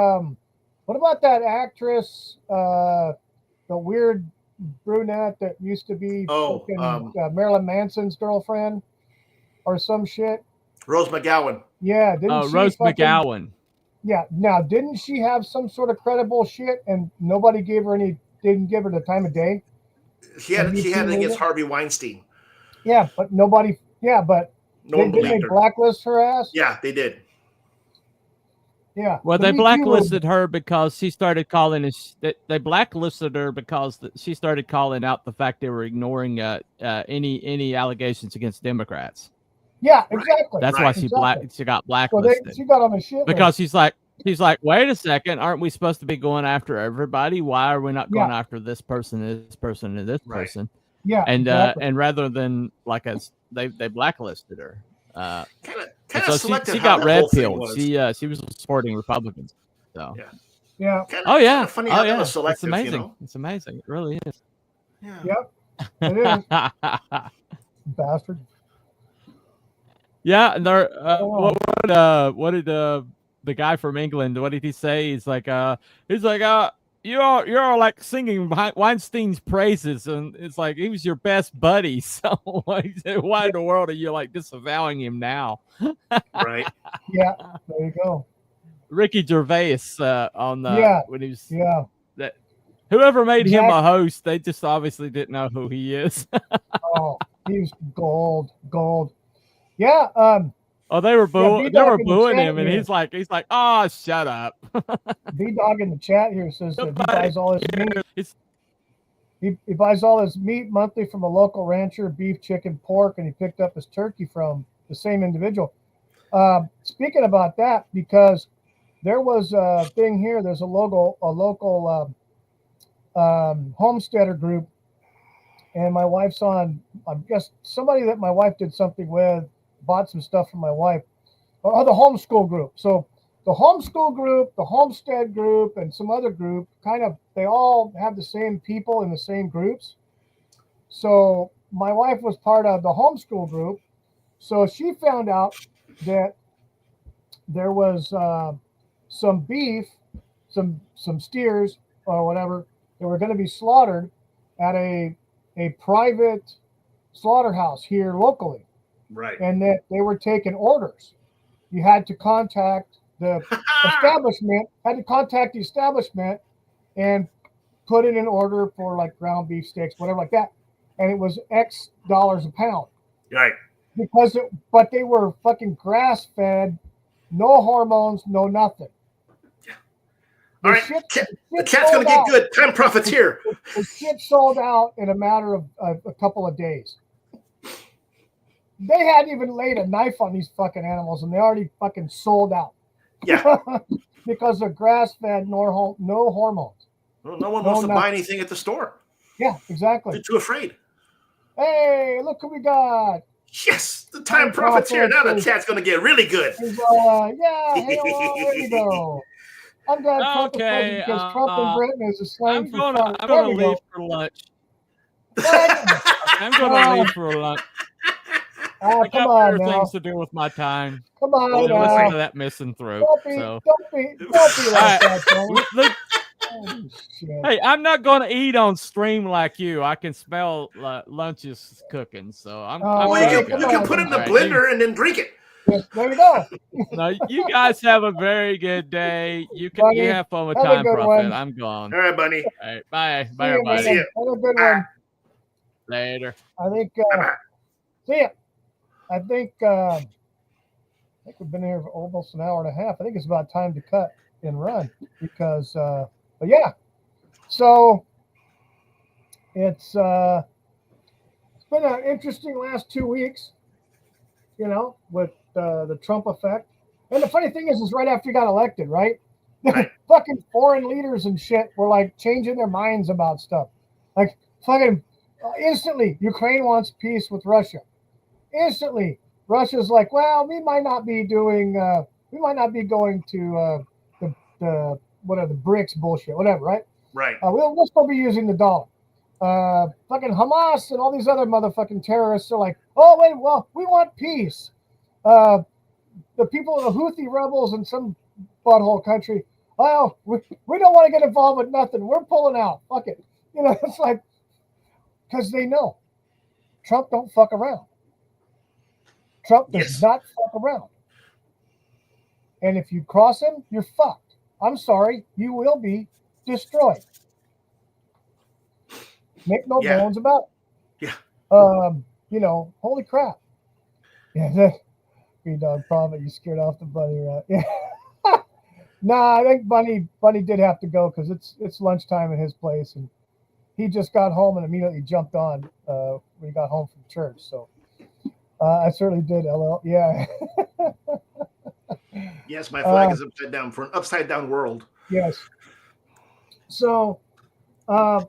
What about that actress, the weird brunette that used to be Marilyn Manson's girlfriend, or some shit? Rose McGowan. Yeah, didn't she? Rose McGowan. Yeah. Now, didn't she have some sort of credible shit, and nobody gave her didn't give her the time of day? She had it against Harvey Weinstein. Yeah, but nobody. Yeah, but didn't they blacklist her ass? Yeah, they did. Yeah. Well, they blacklisted her because she started calling. They blacklisted her because she started calling out the fact they were ignoring any allegations against Democrats. Yeah, exactly. That's why she got blacklisted. So she got on the shit because she's like, wait a second, aren't we supposed to be going after everybody? Why are we not going after this person, and this person? Yeah, and exactly. and rather than they blacklisted her. So she got red pilled. She was supporting Republicans. So yeah. Oh yeah. Funny how that was selective, it's amazing. You know? It's amazing. It really is. Yeah. Yep. It is. Bastard. Yeah, and there. What did the guy from England? What did he say? He's like, you're all like singing Weinstein's praises, and it's like he was your best buddy. So why in the world are you like disavowing him now? Right. Yeah. There you go. Ricky Gervais on the when he was that whoever made him a host, they just obviously didn't know who he is. Oh, he's gold. Yeah. Oh, they were booing him, and he's like, oh, shut up. B-Dog in the chat here says that he buys all his meat. He buys all his meat monthly from a local rancher, beef, chicken, pork, and he picked up his turkey from the same individual. Speaking about that, because there was a thing here, there's a local homesteader group, and my wife's on, I guess somebody that my wife did something with, bought some stuff from my wife, or the homeschool group. So the homeschool group, the homestead group, and some other group, they all have the same people in the same groups. So my wife was part of the homeschool group. So she found out that there was some beef, some steers or whatever that were going to be slaughtered at a private slaughterhouse here locally. Right. And that they were taking orders. You had to contact the establishment, and put in an order for like ground beef steaks, whatever like that. And it was X dollars a pound. Right. But they were fucking grass fed, no hormones, no nothing. Yeah. All right, the chat's going to get good. Time profiteer. The shit sold out in a matter of a couple of days. They hadn't even laid a knife on these fucking animals, and they already fucking sold out. Yeah. Because they're grass-fed, no hormones. Well, no one wants to buy anything at the store. Yeah, exactly. They're too afraid. Hey, look who we got. Yes, the time profiteer. Now the chat's going to get really good. Yeah, hey, there you go. I'm glad Trump is president because Trump in Britain is a slang for I'm going to leave for lunch. I'm going to leave for lunch. I got better things to do with my time. Come on now. Listen to that misanthrope. Don't be like that, Tony. Hey, I'm not going to eat on stream like you. I can smell lunch is cooking, so I'm. You can put it in the blender and then drink it. Yes, there you go. No, you guys have a very good day. You have fun with Time Profit. I'm gone. All right, buddy. All right, bye. Bye, everybody. See you. Have a good one. Later. I think. See ya. I think we've been here for almost an hour and a half. I think it's about time to cut and run because, but yeah. So it's been an interesting last 2 weeks, with the Trump effect. And the funny thing is right after he got elected, right? Fucking foreign leaders and shit were like changing their minds about stuff. Like fucking instantly, Ukraine wants peace with Russia. Instantly, Russia's like, well, we might not be going to the BRICS bullshit, whatever, right? Right. We'll still be using the dollar. Fucking Hamas and all these other motherfucking terrorists are like, oh wait, well, we want peace. The people, the Houthi rebels in some butthole country, well, we don't want to get involved with nothing. We're pulling out. Fuck it. It's like, because they know Trump don't fuck around. Trump does not fuck around. And if you cross him, you're fucked. I'm sorry, you will be destroyed. Make no bones about it. Yeah. Holy crap. Yeah, dog Prophet, you scared off the bunny, right? Yeah. Nah, I think Bunny did have to go because it's lunchtime at his place, and he just got home and immediately jumped on when he got home from church. So I certainly did. LL. Yeah. Yes, my flag is upside down for an upside down world. Yes. So, the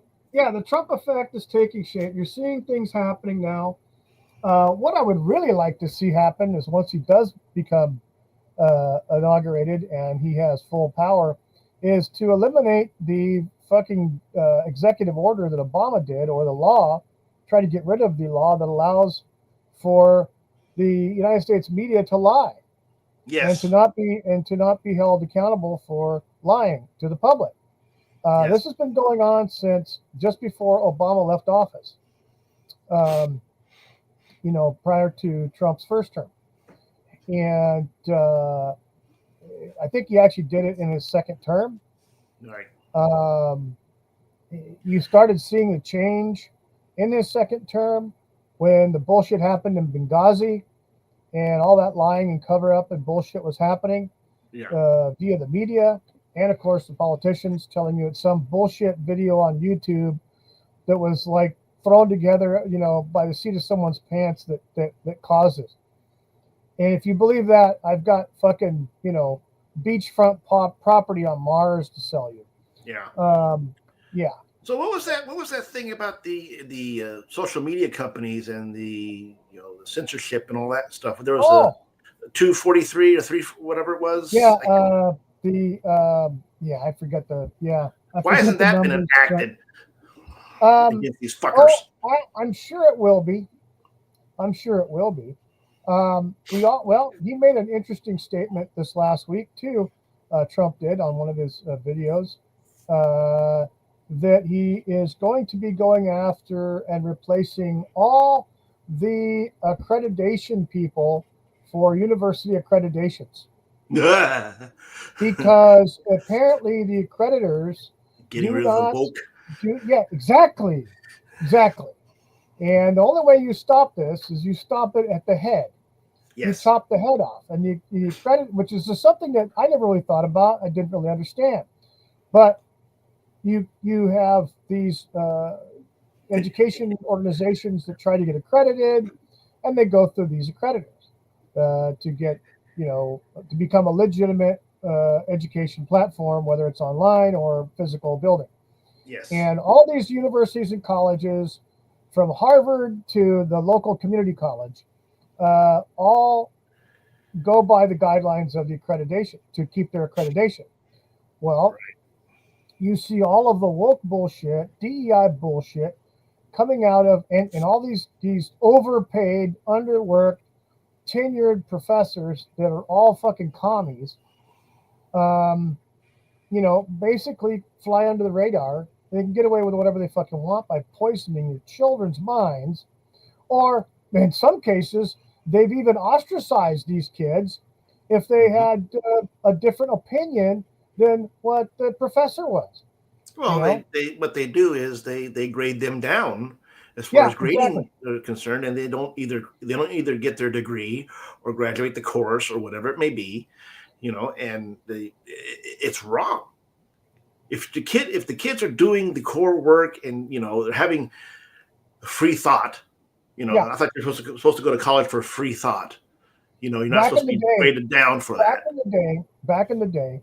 Trump effect is taking shape. You're seeing things happening now. What I would really like to see happen is once he does become inaugurated and he has full power, is to eliminate the fucking executive order that Obama did, or the law, try to get rid of the law that allows for the United States media to lie. Yes. And to not be held accountable for lying to the public. This has been going on since just before Obama left office. Prior to Trump's first term. And I think he actually did it in his second term. Right. You started seeing the change in his second term when the bullshit happened in Benghazi and all that lying and cover up and bullshit was happening via the media. And of course, the politicians telling you it's some bullshit video on YouTube that was like thrown together, by the seat of someone's pants that caused it. And if you believe that, I've got fucking, beachfront property on Mars to sell you. Yeah. Yeah. So what was that thing about the social media companies and the the censorship and all that stuff? There was a 243 or 3, whatever it was. Yeah. I forget the. Yeah. Why hasn't that been enacted against these fuckers? I'm sure it will be. He made an interesting statement this last week too. Trump did on one of his videos that he is going to be going after and replacing all the accreditation people for university accreditations. Because apparently the accreditors getting rid of the woke. Yeah, exactly. And the only way you stop this is you stop it at the head. Yes. You chop the head off, and you credit, which is just something that I never really thought about. I didn't really understand. But you have these education organizations that try to get accredited, and they go through these accreditors to get, to become a legitimate education platform, whether it's online or physical building. Yes. And all these universities and colleges, from Harvard to the local community college, all go by the guidelines of the accreditation to keep their accreditation. Well, you see all of the woke bullshit, DEI bullshit coming out of, and all these overpaid, underworked, tenured professors that are all fucking commies, basically fly under the radar. They can get away with whatever they fucking want by poisoning your children's minds. Or in some cases, they've even ostracized these kids if they had a different opinion than what the professor was. Well, they what they do is they grade them down as far as grading are concerned, and they don't either get their degree or graduate the course or whatever it may be, and it's wrong. If the kids are doing the core work and they're having free thought, I thought you're supposed to go to college for free thought. You're not supposed to be graded down for that. Back in the day,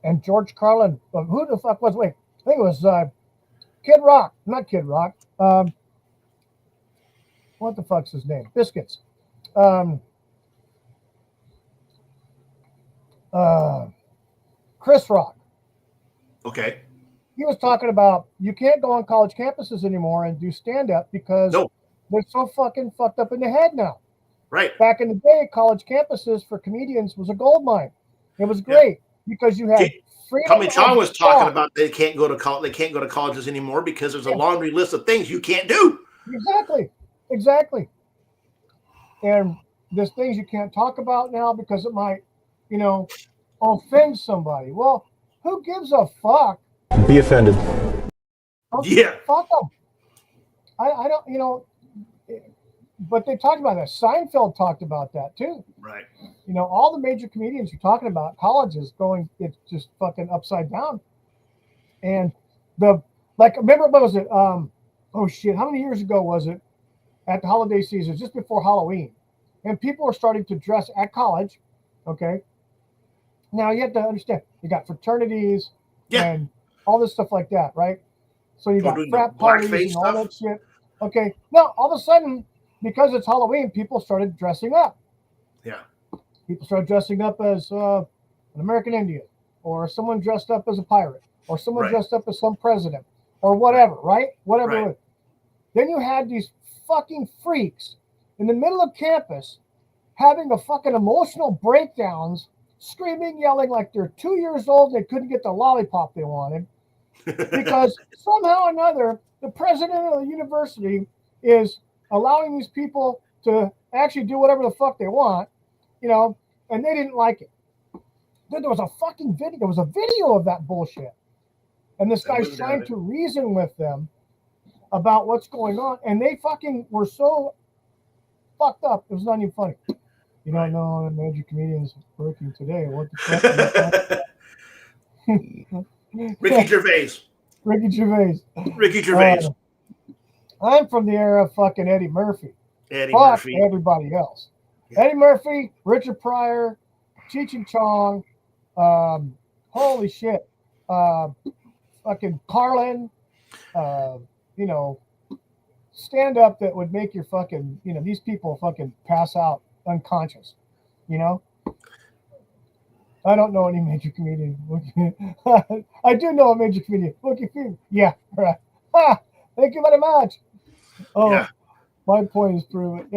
and George Carlin, who the fuck was? Wait, I think it was Kid Rock, not Kid Rock. What the fuck's his name? Biscuits. Chris Rock. Okay. He was talking about you can't go on college campuses anymore and do stand-up because they're so fucking fucked up in the head now. Right. Back in the day, college campuses for comedians was a gold mine. It was great because you had freedom. Tommy Chong was talking about they can't go to college. They can't go to colleges anymore because there's a laundry list of things you can't do. Exactly. And there's things you can't talk about now because it might, offend somebody. Well, who gives a fuck? Be offended. Fuck them. I don't, but they talked about that. Seinfeld talked about that too. Right. All the major comedians you're talking about, colleges it's just fucking upside down. And remember, what was it? Oh shit, how many years ago was it? At the holiday season, just before Halloween. And people were starting to dress at college. Okay. Now you have to understand, you got fraternities and all this stuff like that, right? So you got frat parties and all that shit. Okay. Now, all of a sudden, because it's Halloween, people started dressing up. Yeah. People started dressing up as an American Indian, or someone dressed up as a pirate, or someone dressed up as some president, or whatever, right? Whatever it was. Then you had these fucking freaks in the middle of campus having a fucking emotional breakdowns, screaming, yelling like they're 2 years old and they couldn't get the lollipop they wanted because somehow or another the president of the university is allowing these people to actually do whatever the fuck they want, and they didn't like it. Then there was a fucking video. There was a video of that bullshit, and this guy's trying to reason with them about what's going on, and they fucking were so fucked up. It was not even funny. You don't know the major comedians working today. What the fuck? Ricky Gervais. I'm from the era of fucking Eddie Murphy. Murphy. Everybody else. Yeah. Eddie Murphy, Richard Pryor, Cheech and Chong. Holy shit. Fucking Carlin. Stand up that would make your fucking, these people fucking pass out unconscious, I don't know any major comedian. I do know a major comedian. Yeah, right. Thank you very much. Oh, my point is proven.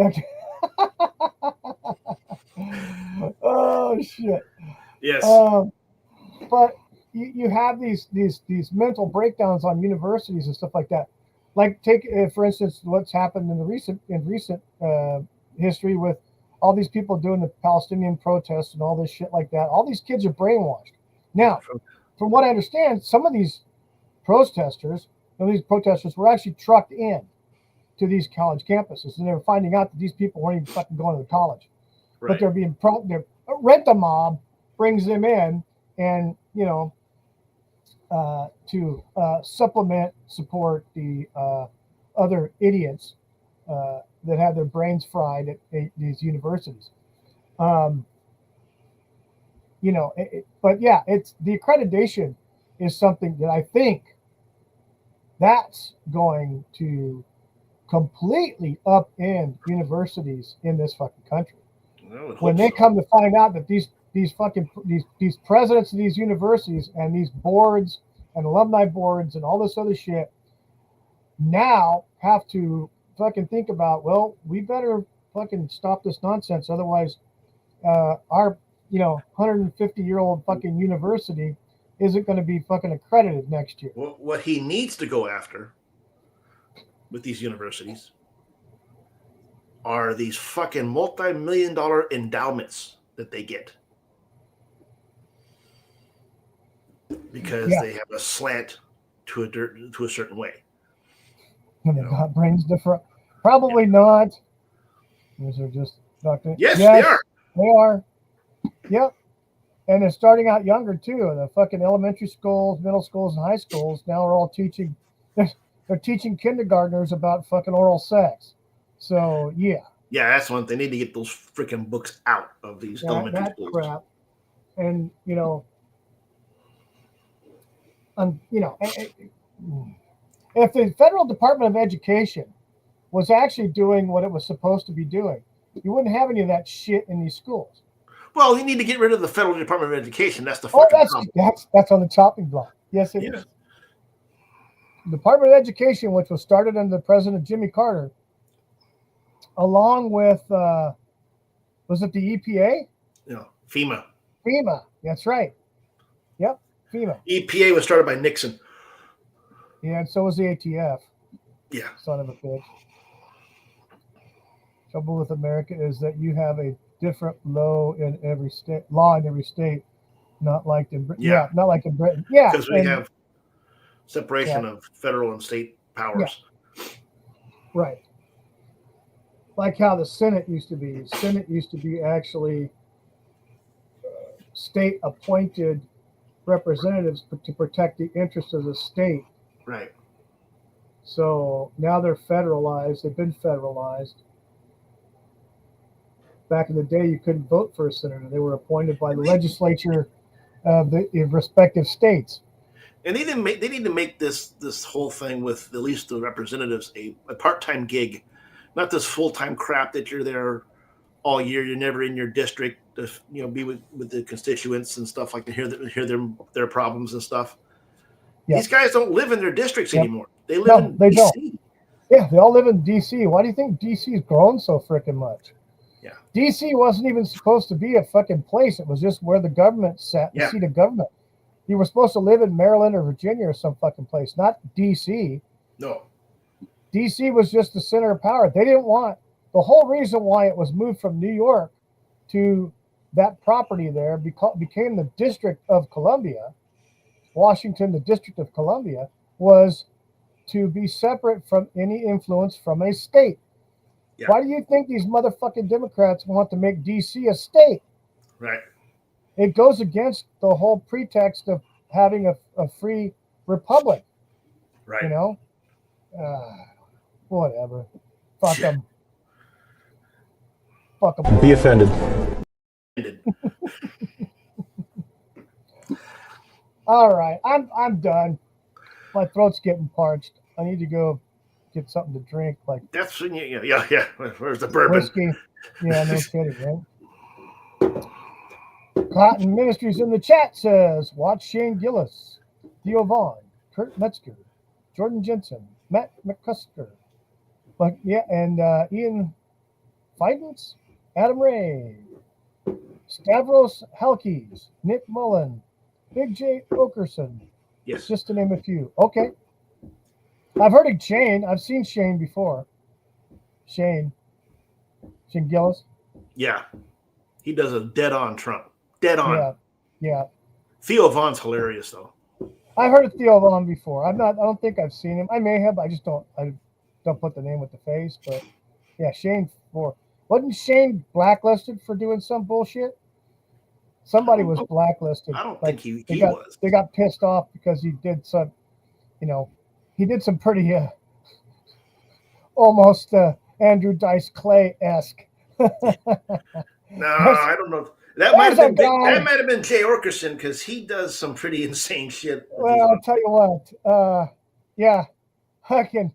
Oh shit. Yes. But you have these mental breakdowns on universities and stuff like that. Like take for instance what's happened in recent history with all these people doing the Palestinian protests and all this shit like that. All these kids are brainwashed. Now, from what I understand, some of these protesters were actually trucked in to these college campuses, and they were finding out that these people weren't even fucking going to college, but they're being Rent-A-Mob brings them in, and to support the other idiots that have their brains fried at these universities. Um, but yeah, it's the accreditation is something that I think that's going to completely upend universities in this fucking country. When they come to find out that these presidents of these universities and these boards and alumni boards and all this other shit now have to fucking think about, well, we better fucking stop this nonsense, otherwise our 150-year-old fucking university isn't going to be fucking accredited next year. Well, what he needs to go after with these universities are these fucking multi-million-dollar endowments that they get, because they have a slant to a certain way. And they got brains different. Probably not. These are just doctor. Yes, they are. They are. Yep. And they're starting out younger too. The fucking elementary schools, middle schools, and high schools now are all teaching. They're teaching kindergartners about fucking oral sex. So yeah. Yeah, that's one. They need to get those freaking books out of these elementary schools. Crap. And if the Federal Department of Education was actually doing what it was supposed to be doing, you wouldn't have any of that shit in these schools. Well, you need to get rid of the Federal Department of Education. That's the fucking problem. That's on the chopping block. Yes, it is. The Department of Education, which was started under President Jimmy Carter, along with was it the EPA? FEMA. FEMA. That's right. Yep, FEMA. EPA was started by Nixon. Yeah, and so was the ATF. Yeah. Son of a bitch. Trouble with America is that you have a different law in every state, not like in Britain. Yeah, not like in Britain. Yeah, because we have separation of federal and state powers. Yeah. Right. Like how the Senate used to be. Senate used to be actually state-appointed representatives to protect the interests of the state. Right. So now they're federalized. They've been federalized. Back in the day, you couldn't vote for a senator. They were appointed by the legislature of the respective states. And they need to make this whole thing with at least the representatives a part-time gig, not this full-time crap that you're there all year. You're never in your district to be with the constituents and stuff, like to hear their problems and stuff. Yep. These guys don't live in their districts anymore. They live in DC. Don't. Yeah, they all live in DC. Why do you think DC's grown so freaking much? Yeah. DC wasn't even supposed to be a fucking place. It was just where the government sat, the seat of government. You were supposed to live in Maryland or Virginia or some fucking place, not DC. No. DC was just the center of power. They didn't want, the whole reason why it was moved from New York to that property there became the District of Columbia, Washington, the District of Columbia, was to be separate from any influence from a state. Yeah. Why do you think these motherfucking Democrats want to make DC a state? Right. It goes against the whole pretext of having a free republic. Right. Whatever. Fuck them. Fuck them. Be offended. All right. I'm done. My throat's getting parched. I need to go get something to drink. Like that's yeah. Where's the bourbon? Whiskey. Yeah, no kidding, right? Cotton Ministries in the chat says, watch Shane Gillis, Theo Vaughn, Kurt Metzger, Jordan Jensen, Matt McCusker, and Ian Fidens, Adam Ray, Stavros Halkes, Nick Mullen, Big J Okerson. Yes. Just to name a few. Okay. I've heard of Shane. I've seen Shane before. Shane Gillis. Yeah. He does a dead-on Trump. Dead on. Yeah. Theo Vaughn's hilarious, though. I've heard of Theo Vaughn before. I don't think I've seen him. I may have. I don't put the name with the face. But yeah, Shane. Wasn't Shane blacklisted for doing some bullshit? somebody was blacklisted. I don't Like think they he got was. they got pissed off because he did some, he did some pretty almost Andrew Dice Clay-esque. No, I don't know. That might There's have a been big. guy. That might have been Jay Orkerson because he does some pretty insane shit. With Well, I'll tell you what. Yeah, fucking.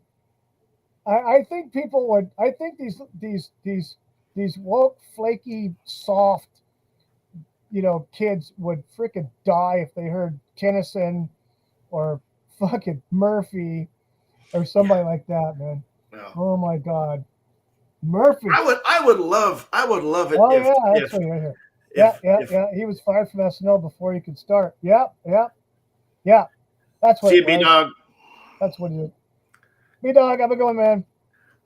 I think people would. I think these woke, flaky, soft, kids would freaking die if they heard Tennyson or fucking Murphy or somebody like that, man. no. Oh my God, Murphy. I would love it Oh if yeah, actually, right here. Yeah. He was fired from SNL before he could start. Yeah. That's what it CB was. Dog. That's what it is. B Dog, have a going, man.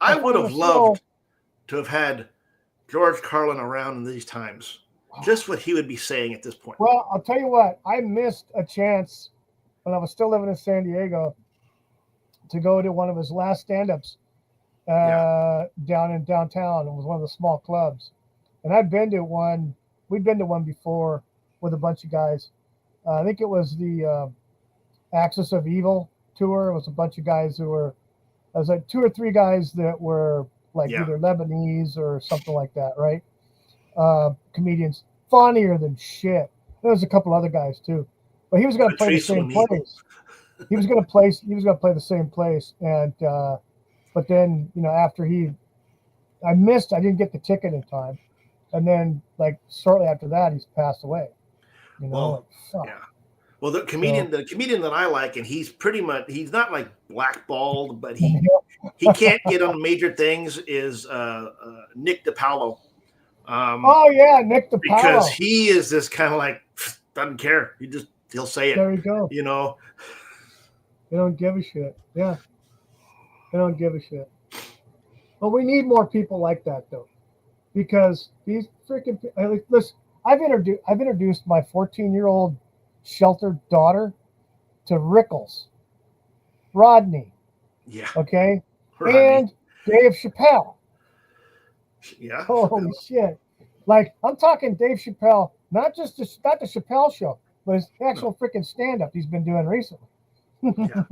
I would have loved Show. to have had George Carlin around in these times. Just what he would be saying at this point. Well, I'll tell you what. I missed a chance when I was still living in San Diego to go to one of his last stand-ups down in downtown. It was one of the small clubs, and I'd been to one. We'd been to one before with a bunch of guys. I think it was the Axis of Evil tour. It was a bunch of guys who were. It was like 2 or 3 guys that were like either Lebanese or something like that, right? Comedians, funnier than shit. There was a couple other guys too, but he was going to play the same place. He was going to play. He was going to play the same place, and but then after I didn't get the ticket in time, and then like shortly after that, he's passed away. Well, fuck. yeah. Well, the comedian that I like, and he's not like blackballed, but he can't get on major things is Nick DiPaolo. Oh yeah, Nick DiPaolo. Because he is this kind of like doesn't care. He'll say it. There you go. They don't give a shit. Yeah. They don't give a shit. But we need more people like that though, because these freaking listen. I've introduced my 14-year-old sheltered daughter to Rickles, Rodney. Yeah. Okay. Rodney. And Dave Chappelle. Yeah. Holy shit! Like I'm talking Dave Chappelle, not the Chappelle show, but his actual freaking stand-up he's been doing recently. Yeah.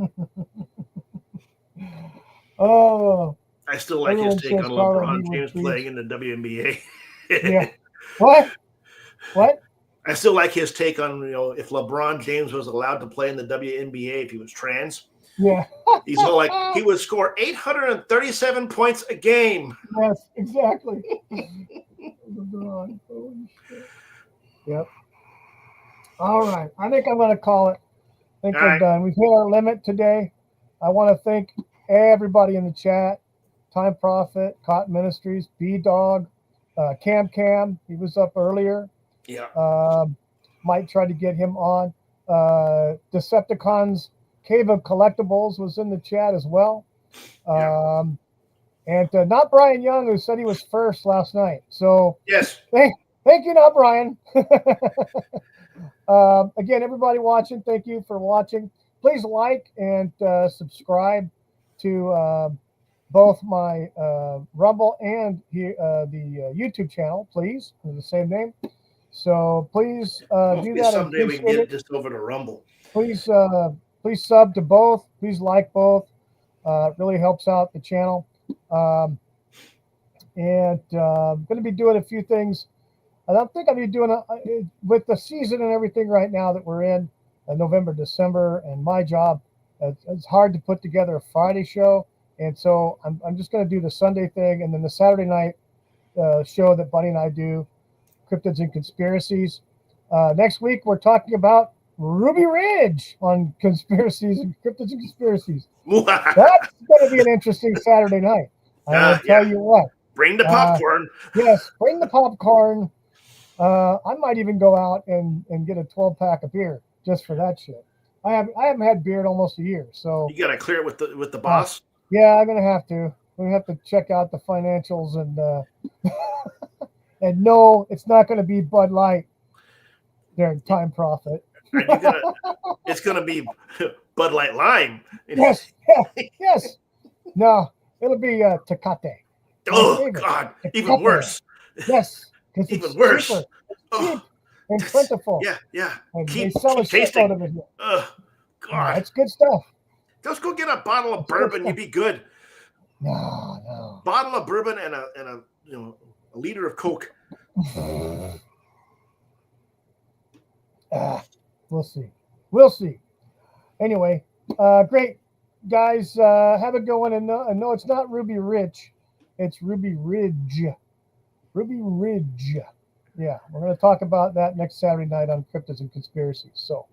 Oh. I still like his take on LeBron James playing in the WNBA. Yeah. What? I still like his take on if LeBron James was allowed to play in the WNBA if he was trans. Yeah. He's all like he would score 837 points a game. Yes, exactly. LeBron. Holy shit. Yep. All right. I think I'm going to call it. I think we're done. We've hit our limit today. I want to thank everybody in the chat. Time Prophet, Cotton Ministries, B-Dog, Cam. He was up earlier. Yeah. Might try to get him on. Decepticons Cave of Collectibles was in the chat as well. And not Brian Young, who said he was first last night. So yes. Thank you, not Brian. Again, everybody watching, thank you for watching. Please like and subscribe to both my Rumble and the YouTube channel, please. They're the same name. So please do that. Someday we can get this over to Rumble. Please sub to both. Please like both. It really helps out the channel. I'm going to be doing a few things. I don't think I'll be doing with the season and everything right now that we're in November, December, and my job. It's hard to put together a Friday show. And so I'm just going to do the Sunday thing and then the Saturday night show that Buddy and I do, Cryptids and Conspiracies. Next week, we're talking about Ruby Ridge on Conspiracies and Cryptids and Conspiracies. That's going to be an interesting Saturday night. I will tell you what. Bring the popcorn. Yes, bring the popcorn. I might even go out and get a 12-pack of beer just for that shit. I haven't had beer in almost a year, so you got to clear it with the boss. Yeah, I'm gonna have to. We have to check out the financials and and no, it's not going to be Bud Light during Time Profit. It's going to be Bud Light Lime. Yes. No, it'll be Tecate. Oh God, even worse. Yes, even worse. It's cheap. and plentiful. Yeah. And they Keep sell a tasting. shitload of it here. Oh, God. It's good stuff. Just go get a bottle of bourbon. You'd be good. No. Bottle of bourbon and a a liter of Coke. We'll see. Anyway, great guys. Have a good one. And no, it's not Ruby Ridge. It's Ruby Ridge. Ruby Ridge. Yeah, we're going to talk about that next Saturday night on Cryptids and Conspiracies. So,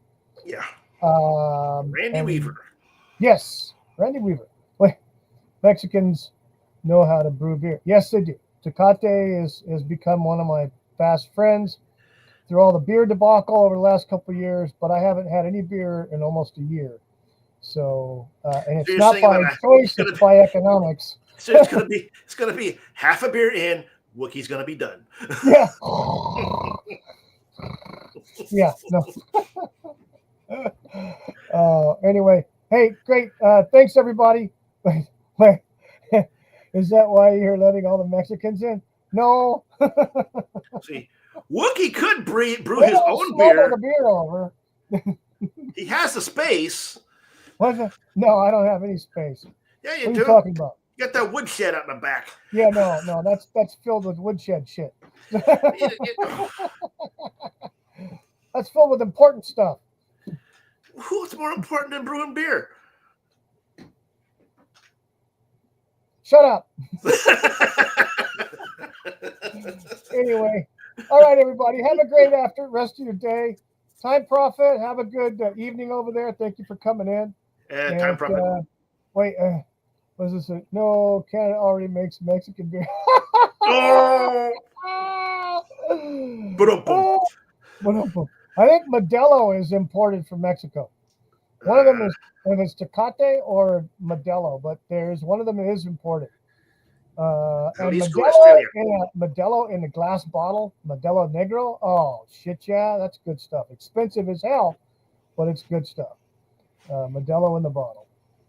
Yeah. Randy Weaver. Yes, Randy Weaver. Wait, Mexicans know how to brew beer. Yes, they do. Tecate has become one of my fast friends through all the beer debacle over the last couple of years, but I haven't had any beer in almost a year. So, and it's not by choice; it's by economics. So it's gonna be half a beer in. Wookiee's gonna be done. Yeah. Yeah. No. Anyway, hey, great. Thanks, everybody. Wait. Is that why you're letting all the Mexicans in? No. See, Wookiee could brew his own beer. The beer over. He has the space. No, I don't have any space. Yeah, you what do. Are you talking about? You got that woodshed out in the back. Yeah, no, that's filled with woodshed shit. That's filled with important stuff. What's more important than brewing beer? Shut up. Anyway, all right, everybody. Have a great rest of your day. Time Prophet, have a good evening over there. Thank you for coming in. Time Prophet. Wait, what is this? No, Canada already makes Mexican beer. Oh! I think Modelo is imported from Mexico. One of them is, if it's Tecate or Modelo, but there's one of them that is imported. And Modelo in the glass bottle, Modelo Negro. Oh, shit, yeah, that's good stuff. Expensive as hell, but it's good stuff. Modelo in the bottle.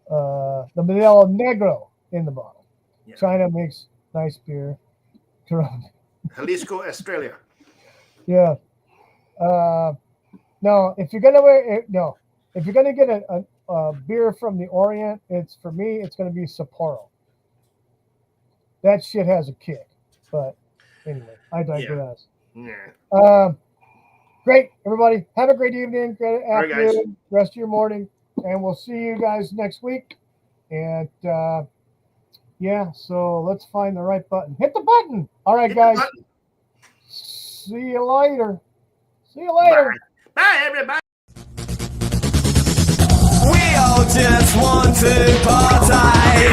The Modelo Negro in the bottle. Yeah. China makes nice beer. Jalisco, Australia. Yeah. No, if you're gonna get a beer from the Orient, it's going to be Sapporo. That shit has a kick. But anyway, I digress. Yeah. Great, everybody. Have a great evening, great afternoon, rest of your morning, and we'll see you guys next week. And so let's find the right button. Hit the button. All right, guys. See you later. Bye. Bye, everybody. We all just want to party.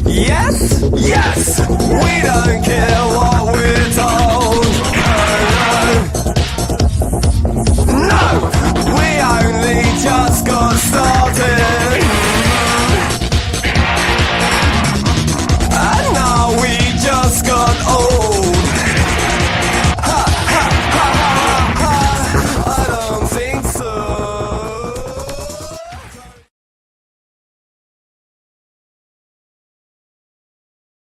Yes, we don't care what